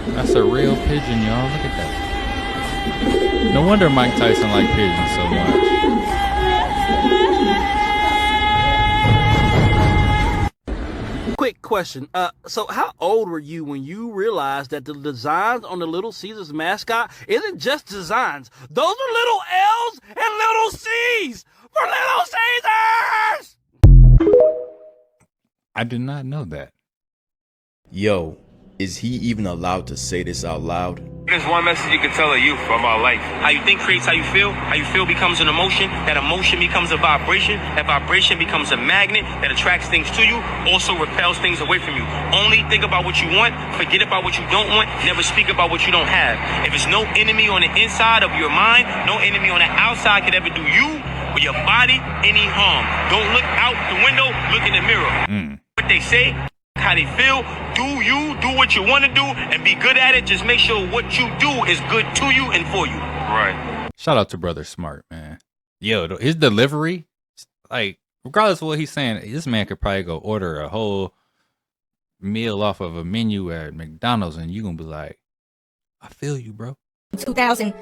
this? That's a real pigeon, y'all. Look at that. No wonder Mike Tyson liked pigeons so much. Quick question. So how old were you when you realized that the designs on the Little Caesars mascot isn't just designs? Those are little L's and little C's for Little Caesars! I did not know that. Yo, is he even allowed to say this out loud? There's one message you can tell a youth about life. How you think creates how you feel. How you feel becomes an emotion. That emotion becomes a vibration. That vibration becomes a magnet that attracts things to you, also repels things away from you. Only think about what you want. Forget about what you don't want. Never speak about what you don't have. If it's no enemy on the inside of your mind, no enemy on the outside could ever do you or your body any harm. Don't look out the window. Look in the mirror. What they say, how they feel, do what you want to do and be good at it. Just make sure what you do is good to you and for you. Right. Shout out to Brother Smart, man. Yo, his delivery, like, regardless of what he's saying, this man could probably go order a whole meal off of a menu at McDonald's and you gonna be like, I feel you, bro. 2000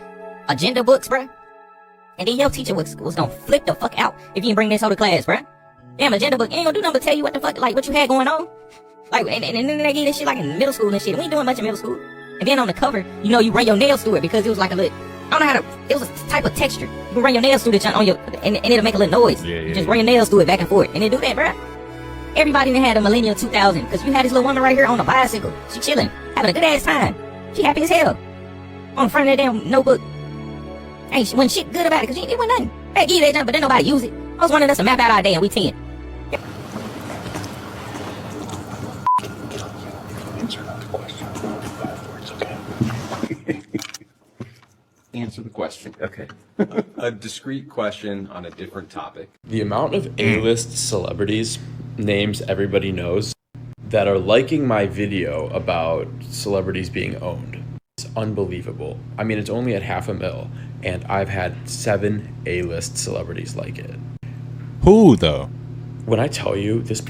agenda books, bro. And then your teacher was gonna flip the fuck out if you didn't bring this whole to class, bro. Damn, agenda book ain't gonna do nothing but tell you what the fuck, like, what you had going on. Like, and then they gave this shit like in middle school and shit. We ain't doing much in middle school. And then on the cover, you know, you run your nails through it because it was like a little, I don't know how to, it was a type of texture. You can run your nails through the on your, and it'll make a little noise. You just run your nails through it back and forth. And then do that, bro. Everybody that had a Millennial 2000, because you had this little woman right here on a bicycle. She chilling, having a good ass time. She happy as hell. On the front of that damn notebook. Ain't she wasn't shit good about it, because it wasn't nothing. Hey, give you that jump, but then nobody use it. I was wanting us to map out our day and we 10. Answer the question. Okay. A discrete question on a different topic. The amount of A-list celebrities, names everybody knows, that are liking my video about celebrities being owned. It's unbelievable. I mean, it's only at 500,000, and I've had 7 A-list celebrities like it. Who, though? When I tell you this...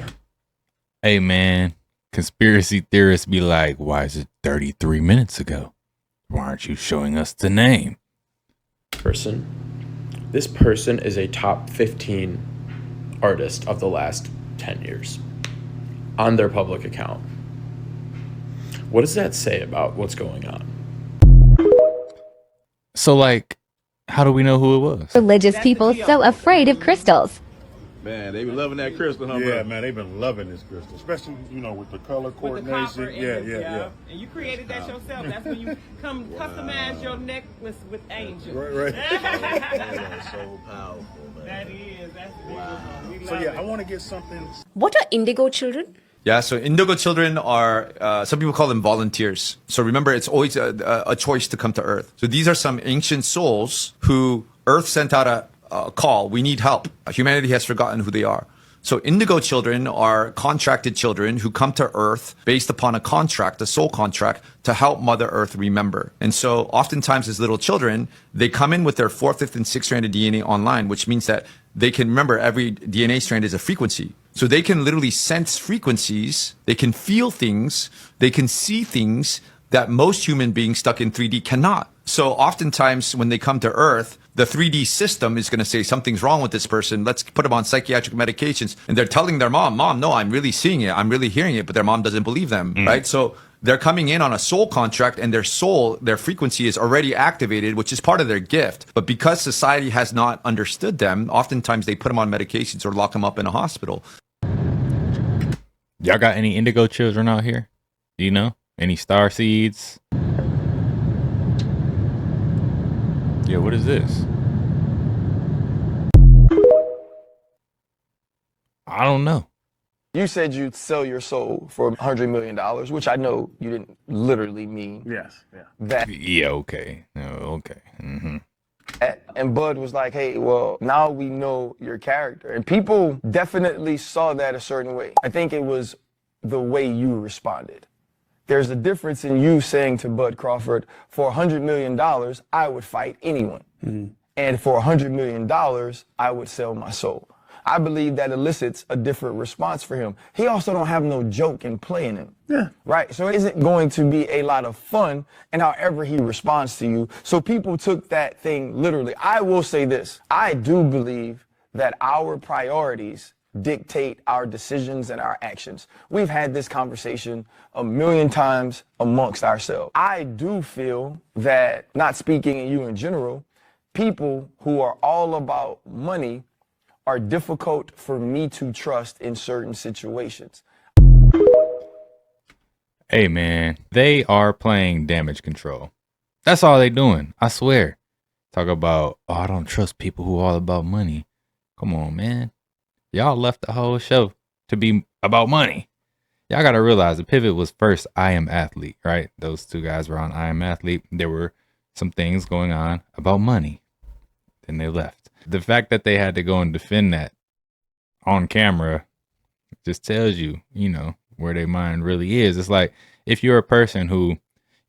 Hey, man, conspiracy theorists be like, why is it 33 minutes ago? Why aren't you showing us the name? This person is a top 15 artist of the last 10 years on their public account. What does that say about what's going on? So, like, how do we know who it was? Religious people so afraid of crystals. Man, they be loving that crystal, huh, Yeah, bro? man, they've been loving this crystal, especially with the color coordination. Yeah. And you created that yourself. That's when you customize your necklace with angels. Right. That's so powerful, man. That is. That's beautiful. So yeah, I want to get something. What are indigo children? Yeah, so indigo children are, some people call them volunteers. So remember, it's always a choice to come to Earth. So these are some ancient souls who Earth sent out a call. We need help. Humanity has forgotten who they are. So indigo children are contracted children who come to Earth based upon a contract, a soul contract, to help Mother Earth remember. And so oftentimes as little children, they come in with their 4th, 5th, and 6th stranded DNA online, which means that they can remember every DNA strand is a frequency. So they can literally sense frequencies, they can feel things, they can see things that most human beings stuck in 3D cannot. So oftentimes when they come to Earth, the 3D system is going to say something's wrong with this person. Let's put them on psychiatric medications. And they're telling their mom, no, I'm really seeing it. I'm really hearing it. But their mom doesn't believe them, right? So they're coming in on a soul contract and their soul, their frequency is already activated, which is part of their gift. But because society has not understood them, oftentimes they put them on medications or lock them up in a hospital. Y'all got any indigo children out here? Do you know? Any star seeds? Yeah, what is this? I don't know. You said you'd sell your soul for $100 million, which I know you didn't literally mean. Yes, yeah. That. Yeah, okay. Okay. Mm-hmm. And Bud was like, hey, well, now we know your character. And people definitely saw that a certain way. I think it was the way you responded. There's a difference in you saying to Bud Crawford, for $100 million, I would fight anyone. Mm-hmm. And for $100 million, I would sell my soul. I believe that elicits a different response for him. He also don't have no joke and play in him. Yeah. Right? So it isn't going to be a lot of fun in however he responds to you. So people took that thing literally. I will say this. I do believe that our priorities dictate our decisions and our actions. We've had this conversation a million times amongst ourselves. I do feel that, not speaking in you in general, people who are all about money are difficult for me to trust in certain situations. Hey man, they are playing damage control. That's all they doing. I swear. Talk about, I don't trust people who are all about money. Come on, man. Y'all left the whole show to be about money. Y'all got to realize the pivot was first I Am Athlete, right? Those two guys were on I Am Athlete. There were some things going on about money. Then they left. The fact that they had to go and defend that on camera just tells you, where their mind really is. It's like if you're a person who,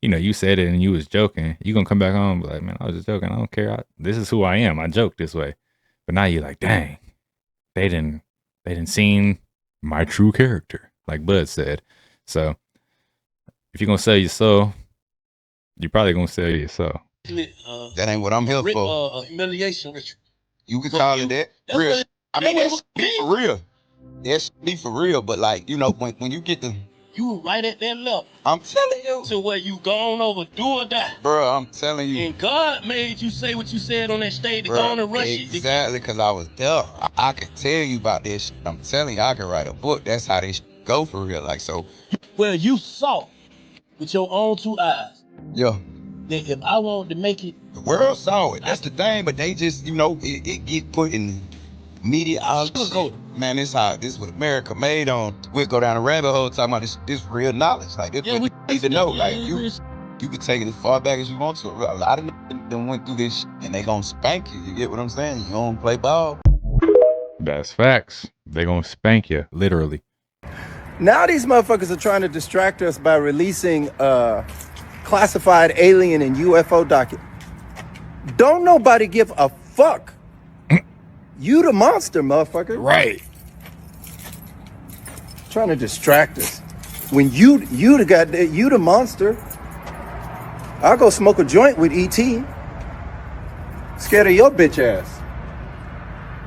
you said it and you was joking, you going to come back home and be like, man, I was just joking. I don't care. This is who I am. I joke this way. But now you're like, dang, they didn't see my true character, like Bud said. So if you're going to sell your soul, you're probably going to sell your soul. That ain't what I'm here for. Humiliation ritual. You can call it that. Real. I mean, that's me for real. That's me for real. But like, when you get the, you were right at that level. I'm telling you. To where you gone over, do or die. Bro, I'm telling you. And God made you say what you said on that stage to go on and rush it. Exactly, because I was there. I can tell you about this shit. I'm telling you, I can write a book. That's how this go for real. Like, so. Well, you saw with your own two eyes. Yeah. That if I wanted to make it. The world saw it. That's the thing, but they just, it get put in media. Man, this is what America made on. We'll go down a rabbit hole talking about this real knowledge. Like, this what you need to know. Like, you can take it as far back as you want to. A lot of them went through this shit, and they gonna spank you. You get what I'm saying? You don't play ball. That's facts. They gonna spank you, literally. Now these motherfuckers are trying to distract us by releasing classified alien and UFO docket. Don't nobody give a fuck. You the monster, motherfucker. Right. Trying to distract us. When you the monster. I'll go smoke a joint with E.T. Scared of your bitch ass.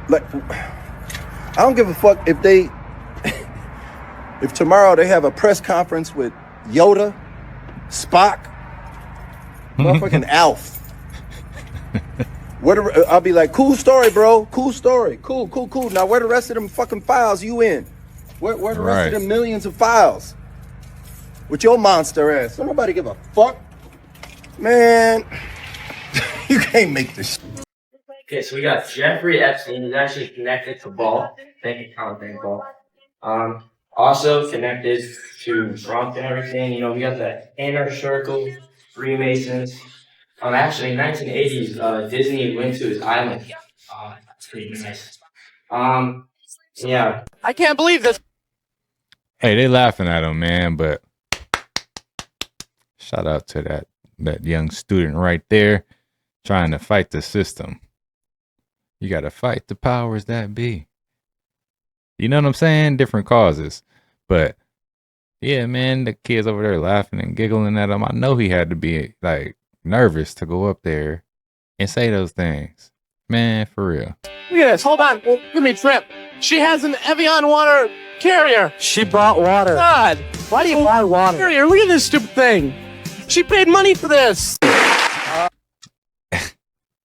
Like, I don't give a fuck if if tomorrow they have a press conference with Yoda, Spock, motherfucking Alf. I'll be like, cool story, bro. Cool story. Cool. Now where the rest of them fucking files you in? Where the rest of them millions of files? With your monster ass. Don't nobody give a fuck. Man, you can't make this. Okay, so we got Jeffrey Epstein. He's actually connected to Ball. Thank you, Colin. Thank you, Ball. Also connected to Trump and everything. You know, we got the Inner Circle, Freemasons. Actually, in 1980s, Disney went to his island. That's pretty nice. Yeah. I can't believe this. Hey, they laughing at him, man, but shout out to that young student right there trying to fight the system. You got to fight the powers that be. You know what I'm saying? Different causes. But yeah, man, the kids over there laughing and giggling at him. I know he had to be like nervous to go up there and say those things. Man, for real. Look at this. Hold on. Give me a trip. She has an Evian water carrier. She bought water. God. Why do you buy water? Carrier. Look at this stupid thing. She paid money for this.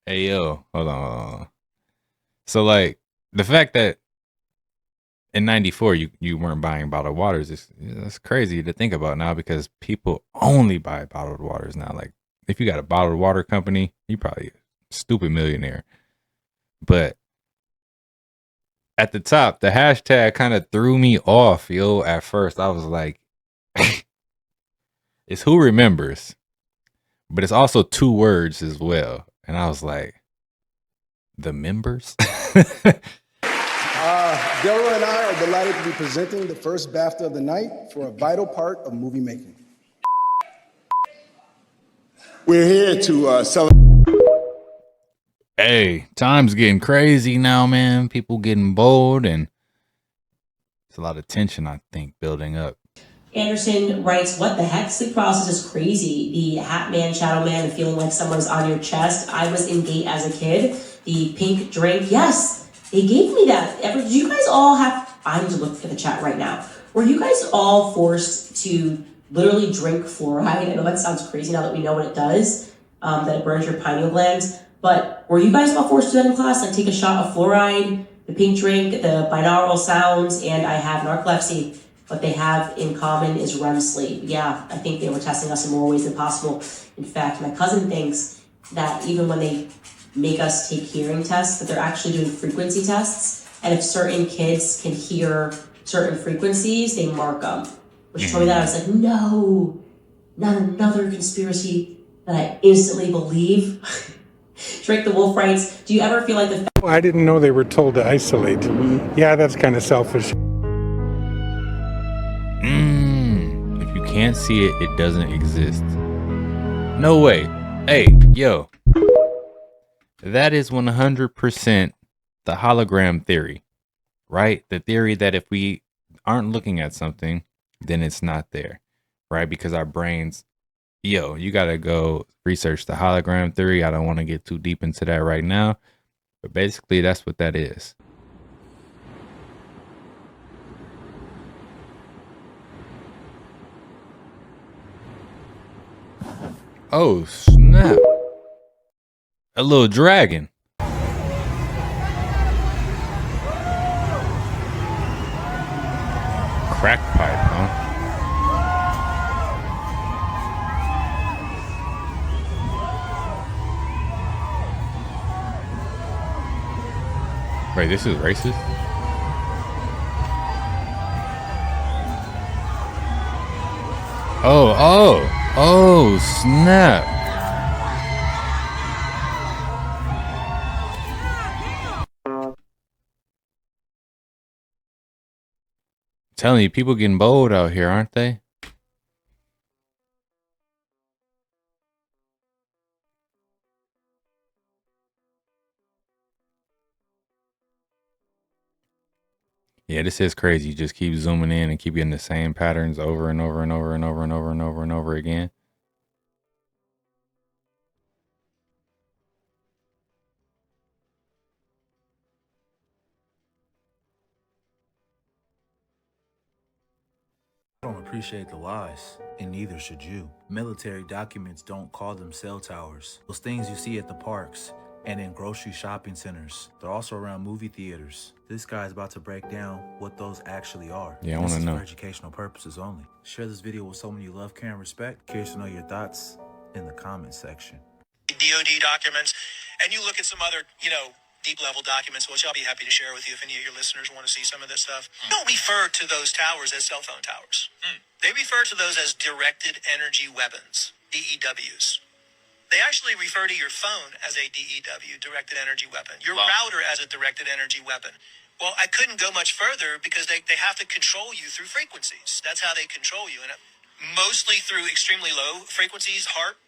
Hey, yo. Hold on. So, like, the fact that in 94 you weren't buying bottled waters it's crazy to think about now, because people only buy bottled waters now. Like, if you got a bottled water company, you probably a stupid millionaire. But at the top, the hashtag kind of threw me off, yo. At first, I was like, it's who remembers, but it's also 2 words as well. And I was like, the members? Delroy and I are delighted to be presenting the first BAFTA of the night for a vital part of movie making. We're here to celebrate. Hey, time's getting crazy now, man. People getting bold, and it's a lot of tension, I think, building up. Anderson writes, what the heck? Sleep paralysis is crazy. The hat man, shadow man, and feeling like someone's on your chest. I was in GATE as a kid. The pink drink, yes, they gave me that. Did you guys all have, I'm just looking at the chat right now. Were you guys all forced to literally drink fluoride? I know that sounds crazy now that we know what it does, that it burns your pineal glands. But were you guys all forced to do that in class? Like take a shot of fluoride, the pink drink, the binaural sounds, and I have narcolepsy. What they have in common is REM sleep. Yeah, I think they were testing us in more ways than possible. In fact, my cousin thinks that even when they make us take hearing tests, that they're actually doing frequency tests. And if certain kids can hear certain frequencies, they mark them. When she told me that, I was like, no, not another conspiracy that I instantly believe. Drake the Wolf writes, do you ever feel like the... I didn't know they were told to isolate. Yeah, that's kind of selfish. If you can't see it, it doesn't exist. No way. Hey, yo. That is 100% the hologram theory, right? The theory that if we aren't looking at something, then it's not there, right? Because our brains, yo, you got to go research the hologram theory. I don't want to get too deep into that right now, but basically that's what that is. Oh, snap. A little dragon. Crack pipe, huh? Wait, this is racist? Oh, snap. I'm telling you, people getting bold out here, aren't they? Yeah, this is crazy. You just keep zooming in and keep getting the same patterns over and over and over and over and over and over and over again. I don't appreciate the lies, and neither should you. Military documents don't call them cell towers. Those things you see at the parks, and in grocery shopping centers. They're also around movie theaters. This guy's about to break down what those actually are. Yeah, I want to know. For educational purposes only. Share this video with someone you love, care, and respect. Curious to know your thoughts in the comments section. DOD documents, and you look at some other, deep level documents, which I'll be happy to share with you if any of your listeners want to see some of this stuff. Don't refer to those towers as cell phone towers. They refer to those as directed energy weapons, DEWs. They actually refer to your phone as a DEW, directed energy weapon. Your router as a directed energy weapon. Well, I couldn't go much further because they have to control you through frequencies. That's how they control you. And mostly through extremely low frequencies, HARP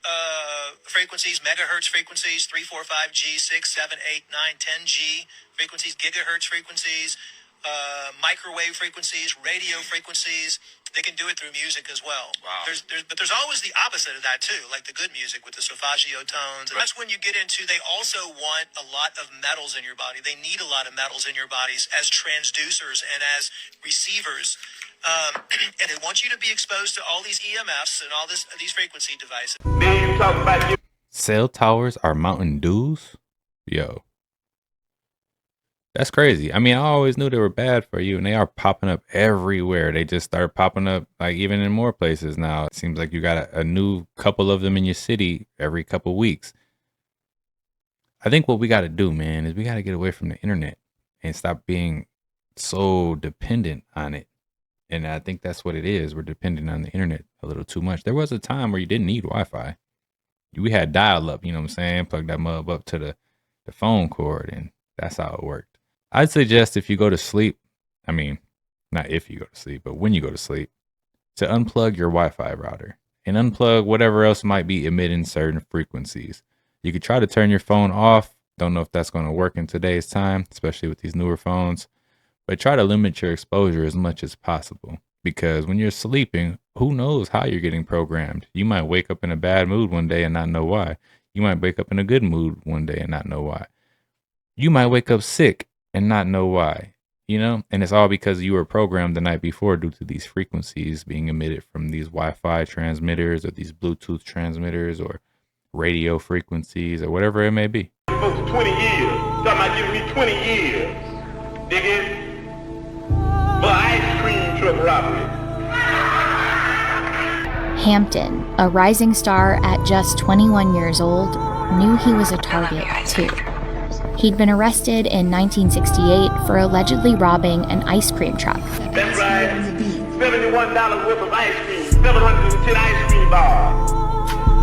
frequencies, megahertz frequencies, 3, 4, 5G, 6, 7, 8, 9, 10G frequencies, gigahertz frequencies, microwave frequencies, radio frequencies. They can do it through music as well. Wow. But there's always the opposite of that too, like the good music with the solfeggio tones. And that's when you get into, they also want a lot of metals in your body. They need a lot of metals in your bodies as transducers and as receivers. And they want you to be exposed to all these EMFs and all these frequency devices. Cell towers are Mountain Dews? Yo. That's crazy. I mean, I always knew they were bad for you, and they are popping up everywhere. They just start popping up, like, even in more places now. It seems like you got a new couple of them in your city every couple weeks. I think what we got to do, man, is we got to get away from the internet and stop being so dependent on it. And I think that's what it is. We're dependent on the internet a little too much. There was a time where you didn't need Wi-Fi. We had dial-up, you know what I'm saying? Plug that mug up to the phone cord, and that's how it worked. I'd suggest if you go to sleep, I mean, not if you go to sleep, but when you go to sleep, to unplug your Wi-Fi router and unplug whatever else might be emitting certain frequencies. You could try to turn your phone off. Don't know if that's going to work in today's time, especially with these newer phones, but try to limit your exposure as much as possible, because when you're sleeping, who knows how you're getting programmed. You might wake up in a bad mood one day and not know why. You might wake up in a good mood one day and not know why. You might wake up sick and not know why, and it's all because you were programmed the night before due to these frequencies being emitted from these Wi-Fi transmitters or these Bluetooth transmitters or radio frequencies or whatever it may be. 20 years. Talking about giving me 20 years. Dig it? For ice cream truck robbery. Hampton, a rising star at just 21 years old, knew he was a target too. He'd been arrested in 1968 for allegedly robbing an ice cream truck. That's right. $71 worth of ice cream. 710 ice cream bars.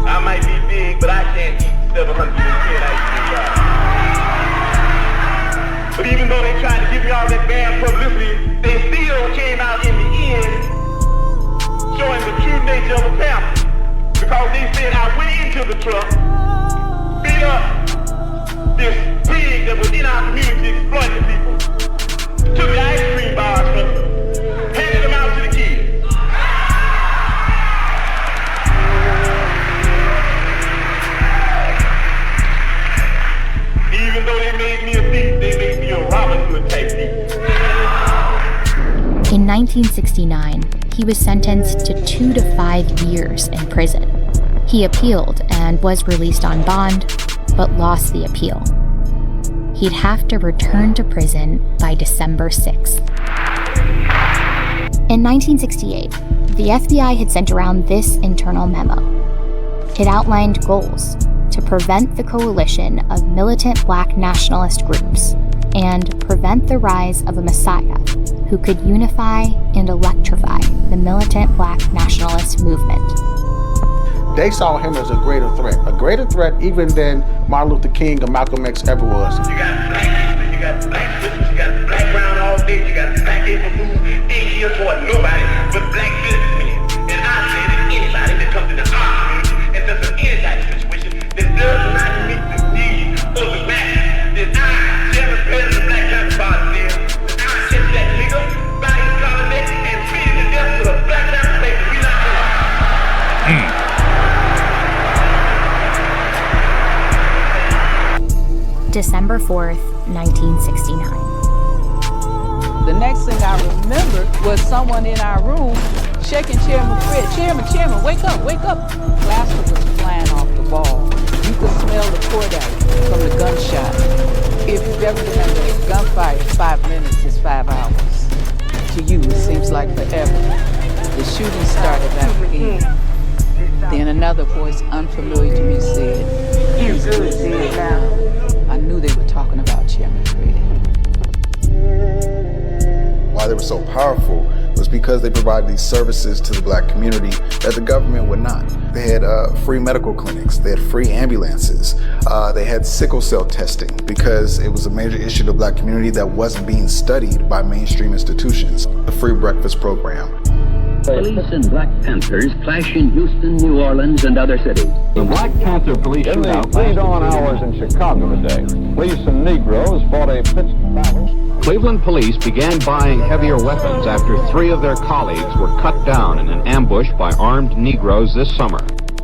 I might be big, but I can't eat 710 ice cream bars. But even though they tried to give me all that bad publicity, they still came out in the end showing the true nature of a pamphlet. Because they said I went into the truck, beat up this pig that was in our community exploiting people, took the ice cream bars from them, handed them out to the kids. Even though they made me a thief, they made me a Robin Hood type thief. In 1969, he was sentenced to 2 to 5 years in prison. He appealed and was released on bond, but lost the appeal. He'd have to return to prison by December 6th. In 1968, the FBI had sent around this internal memo. It outlined goals to prevent the coalition of militant black nationalist groups and prevent the rise of a messiah who could unify and electrify the militant black nationalist movement. They saw him as a greater threat even than Martin Luther King or Malcolm X ever was. You got black, you got black bitches, you got black brown all day, you got black people who ain't here for nobody but black businessmen. And I say that anybody that comes in the art community and does an energy situation that does not meet the needs of the black, then I, Chairman President of the Black Panther Party, says that I catch that nigga by his collar neck and feed him to death with a Black Panther flag. We not doing. December 4th, 1969. The next thing I remember was someone in our room shaking Chairman Fred. Chairman, wake up, wake up. Plaster was flying off the wall. You could smell the cordite from the gunshot. If you've ever been under a gunfight, 5 minutes is 5 hours. To you, it seems like forever. The shooting started back again. Then another voice unfamiliar to me said, "You good, dead now." I knew they were talking about Chairman Fred. Why they were so powerful was because they provided these services to the black community that the government would not. They had free medical clinics, they had free ambulances, they had sickle cell testing because it was a major issue to the black community that wasn't being studied by mainstream institutions. The free breakfast program. Police and Black Panthers clash in Houston, New Orleans, and other cities. The Black Panther police in the pre-dawn hours in Chicago today, police and Negroes fought a pitched battle. Cleveland police began buying heavier weapons after 3 of their colleagues were cut down in an ambush by armed Negroes this summer.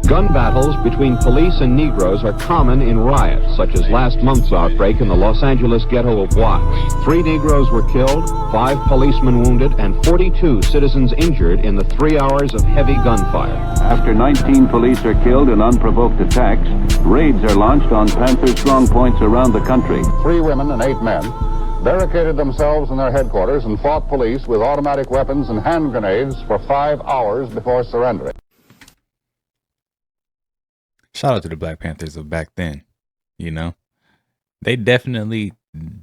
Gun battles between police and Negroes are common in riots, such as last month's outbreak in the Los Angeles ghetto of Watts. 3 Negroes were killed, 5 policemen wounded, and 42 citizens injured in the 3 hours of heavy gunfire. After 19 police are killed in unprovoked attacks, raids are launched on Panther strong points around the country. 3 women and 8 men barricaded themselves in their headquarters and fought police with automatic weapons and hand grenades for 5 hours before surrendering. Shout out to the Black Panthers of back then. You know, they definitely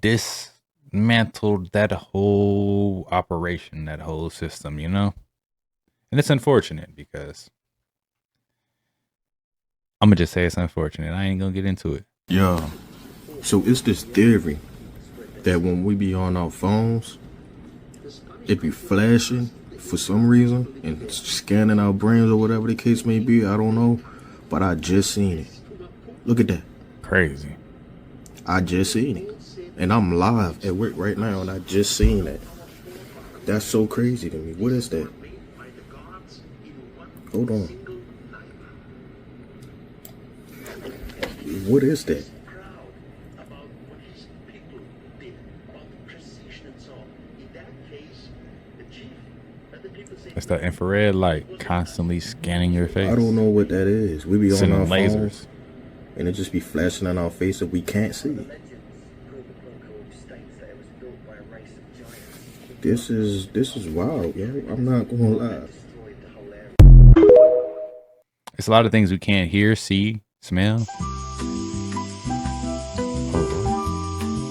dismantled that whole operation, that whole system, you know? And it's unfortunate because I'm going to just say it's unfortunate. I ain't going to get into it. Yeah. So it's this theory that when we be on our phones, it be flashing for some reason and scanning our brains or whatever the case may be. I don't know. But I just seen it. Look at that. Crazy. I just seen it. And I'm live at work right now and I just seen that. That's so crazy to me. What is that? Hold on. What is that? It's the infrared light constantly scanning your face. I don't know what that is. We be on our lasers. phones, and it just be flashing on our face that we can't see. This is wild, yo. I'm not gonna lie. It's a lot of things we can't hear, see, smell.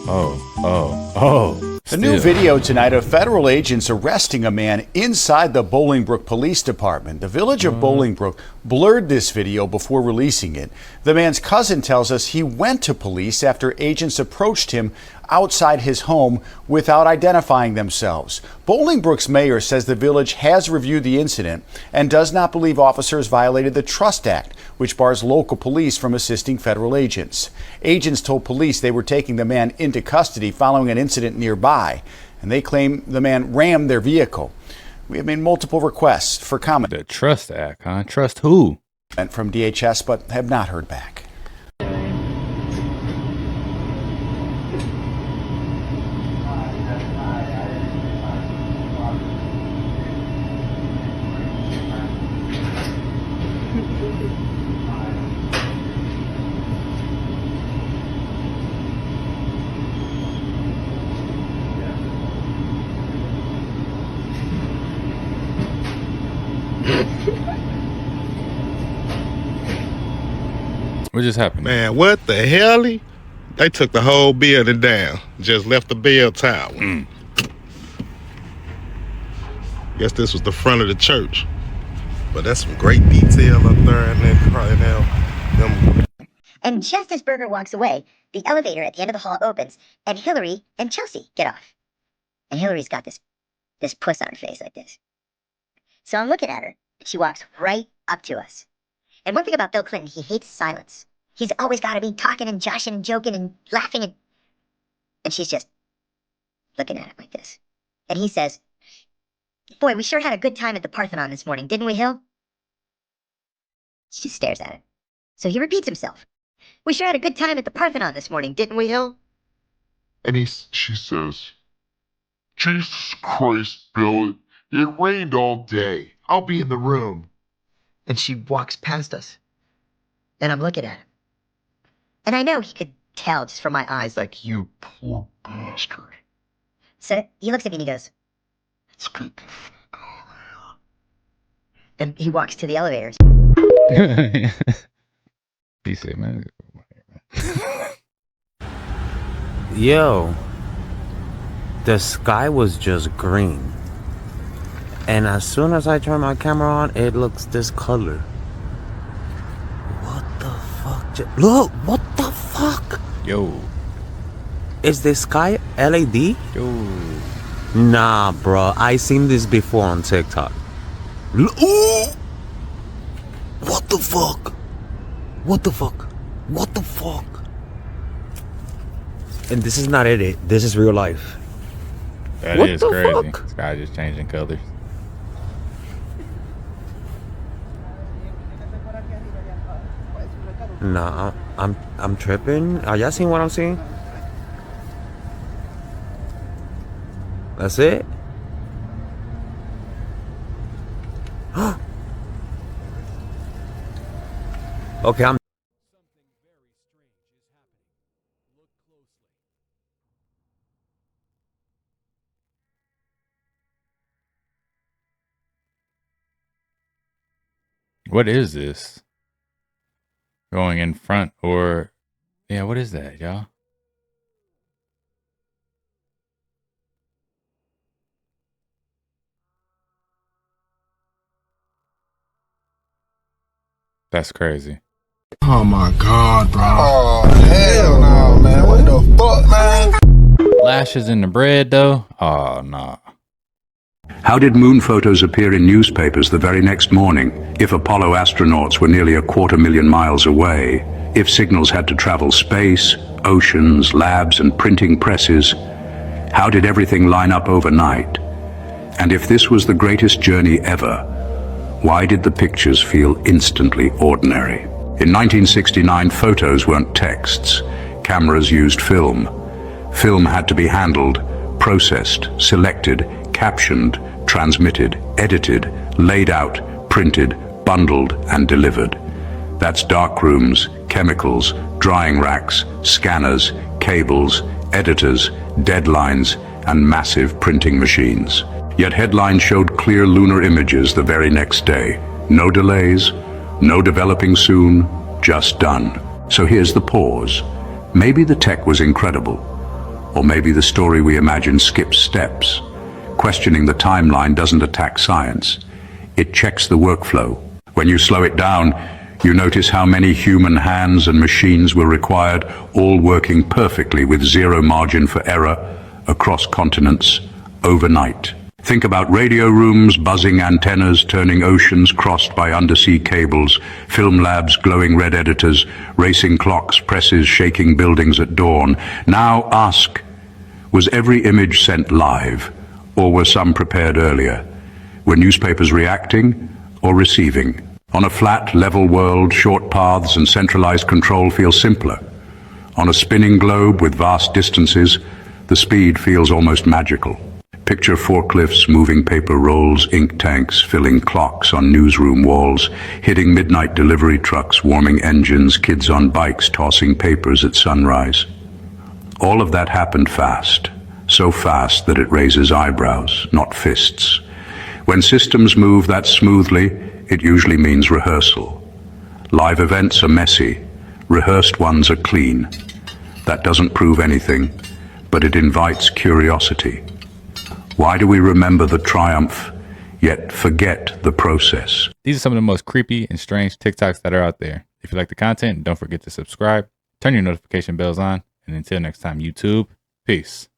Oh. A new video tonight of federal agents arresting a man inside the Bolingbrook Police Department. The village of Bolingbrook blurred this video before releasing it. The man's cousin tells us he went to police after agents approached him outside his home without identifying themselves. Bolingbrook's mayor says the village has reviewed the incident and does not believe officers violated the Trust Act, which bars local police from assisting federal agents. Agents told police they were taking the man into custody following an incident nearby, and they claim the man rammed their vehicle. We have made multiple requests for comment. The Trust Act, huh? Trust who? From DHS, but have not heard back. What just happened? Man, what the hell? They took the whole building down. Just left the bell tower. Guess this was the front of the church. But that's some great detail up there and then probably now. And just as Berger walks away, the elevator at the end of the hall opens, and Hillary and Chelsea get off. And Hillary's got this puss on her face like this. So I'm looking at her. She walks right up to us. And one thing about Bill Clinton, he hates silence. He's always got to be talking and joshing and joking and laughing. And she's just looking at him like this. And he says, "Boy, we sure had a good time at the Parthenon this morning, didn't we, Hill?" She just stares at him. So he repeats himself. "We sure had a good time at the Parthenon this morning, didn't we, Hill?" And she says, "Jesus Christ, Bill, it rained all day. I'll be in the room." And she walks past us. And I'm looking at him. And I know he could tell just from my eyes, like, You poor bastard. so he looks at me and he goes, and he walks to the elevators. He said, man. Yo, the sky was just green. And as soon as I turn my camera on, it looks this color. What the fuck? Look, what the fuck? Yo. Is the sky LED? Yo. Nah, bro. I seen this before on TikTok. Ooh! What the fuck? What the fuck? What the fuck? And this is not edit. This is real life. That What is the crazy. fuck? Sky just changing colors. Nah, I'm tripping. Are y'all seeing what I'm seeing? That's it? Okay, I'm What is this? Going in front or... Yeah, what is that, y'all? That's crazy. Oh my God, bro. Oh, hell no, man. What the fuck, man? Lashes in the bread, though? Oh, no. How did moon photos appear in newspapers the very next morning if Apollo astronauts were nearly 250,000 miles away, if signals had to travel space, oceans, labs, and printing presses? How did everything line up overnight? And if this was the greatest journey ever, why did the pictures feel instantly ordinary? In 1969, photos weren't texts. Cameras used film. Film had to be handled, processed, selected, captioned, transmitted, edited, laid out, printed, bundled, and delivered. That's darkrooms, chemicals, drying racks, scanners, cables, editors, deadlines, and massive printing machines. Yet headlines showed clear lunar images the very next day. No delays, no developing soon, just done. So here's the pause. Maybe the tech was incredible, or maybe the story we imagine skips steps. Questioning the timeline doesn't attack science. It checks the workflow. When you slow it down, you notice how many human hands and machines were required, all working perfectly with zero margin for error across continents overnight. Think about radio rooms, buzzing antennas, turning oceans crossed by undersea cables, film labs, glowing red editors, racing clocks, presses shaking buildings at dawn. Now ask, was every image sent live, or were some prepared earlier? Were newspapers reacting or receiving? On a flat, level world, short paths and centralized control feel simpler. On a spinning globe with vast distances, the speed feels almost magical. Picture forklifts, moving paper rolls, ink tanks, filling clocks on newsroom walls, hitting midnight delivery trucks, warming engines, kids on bikes tossing papers at sunrise. All of that happened fast, so fast that it raises eyebrows, not fists. When systems move that smoothly, it usually means rehearsal. Live events are messy, rehearsed ones are clean. That doesn't prove anything, but it invites curiosity. Why do we remember the triumph, yet forget the process? These are some of the most creepy and strange TikToks that are out there. If you like the content, don't forget to subscribe, turn your notification bells on, and until next time, YouTube, peace.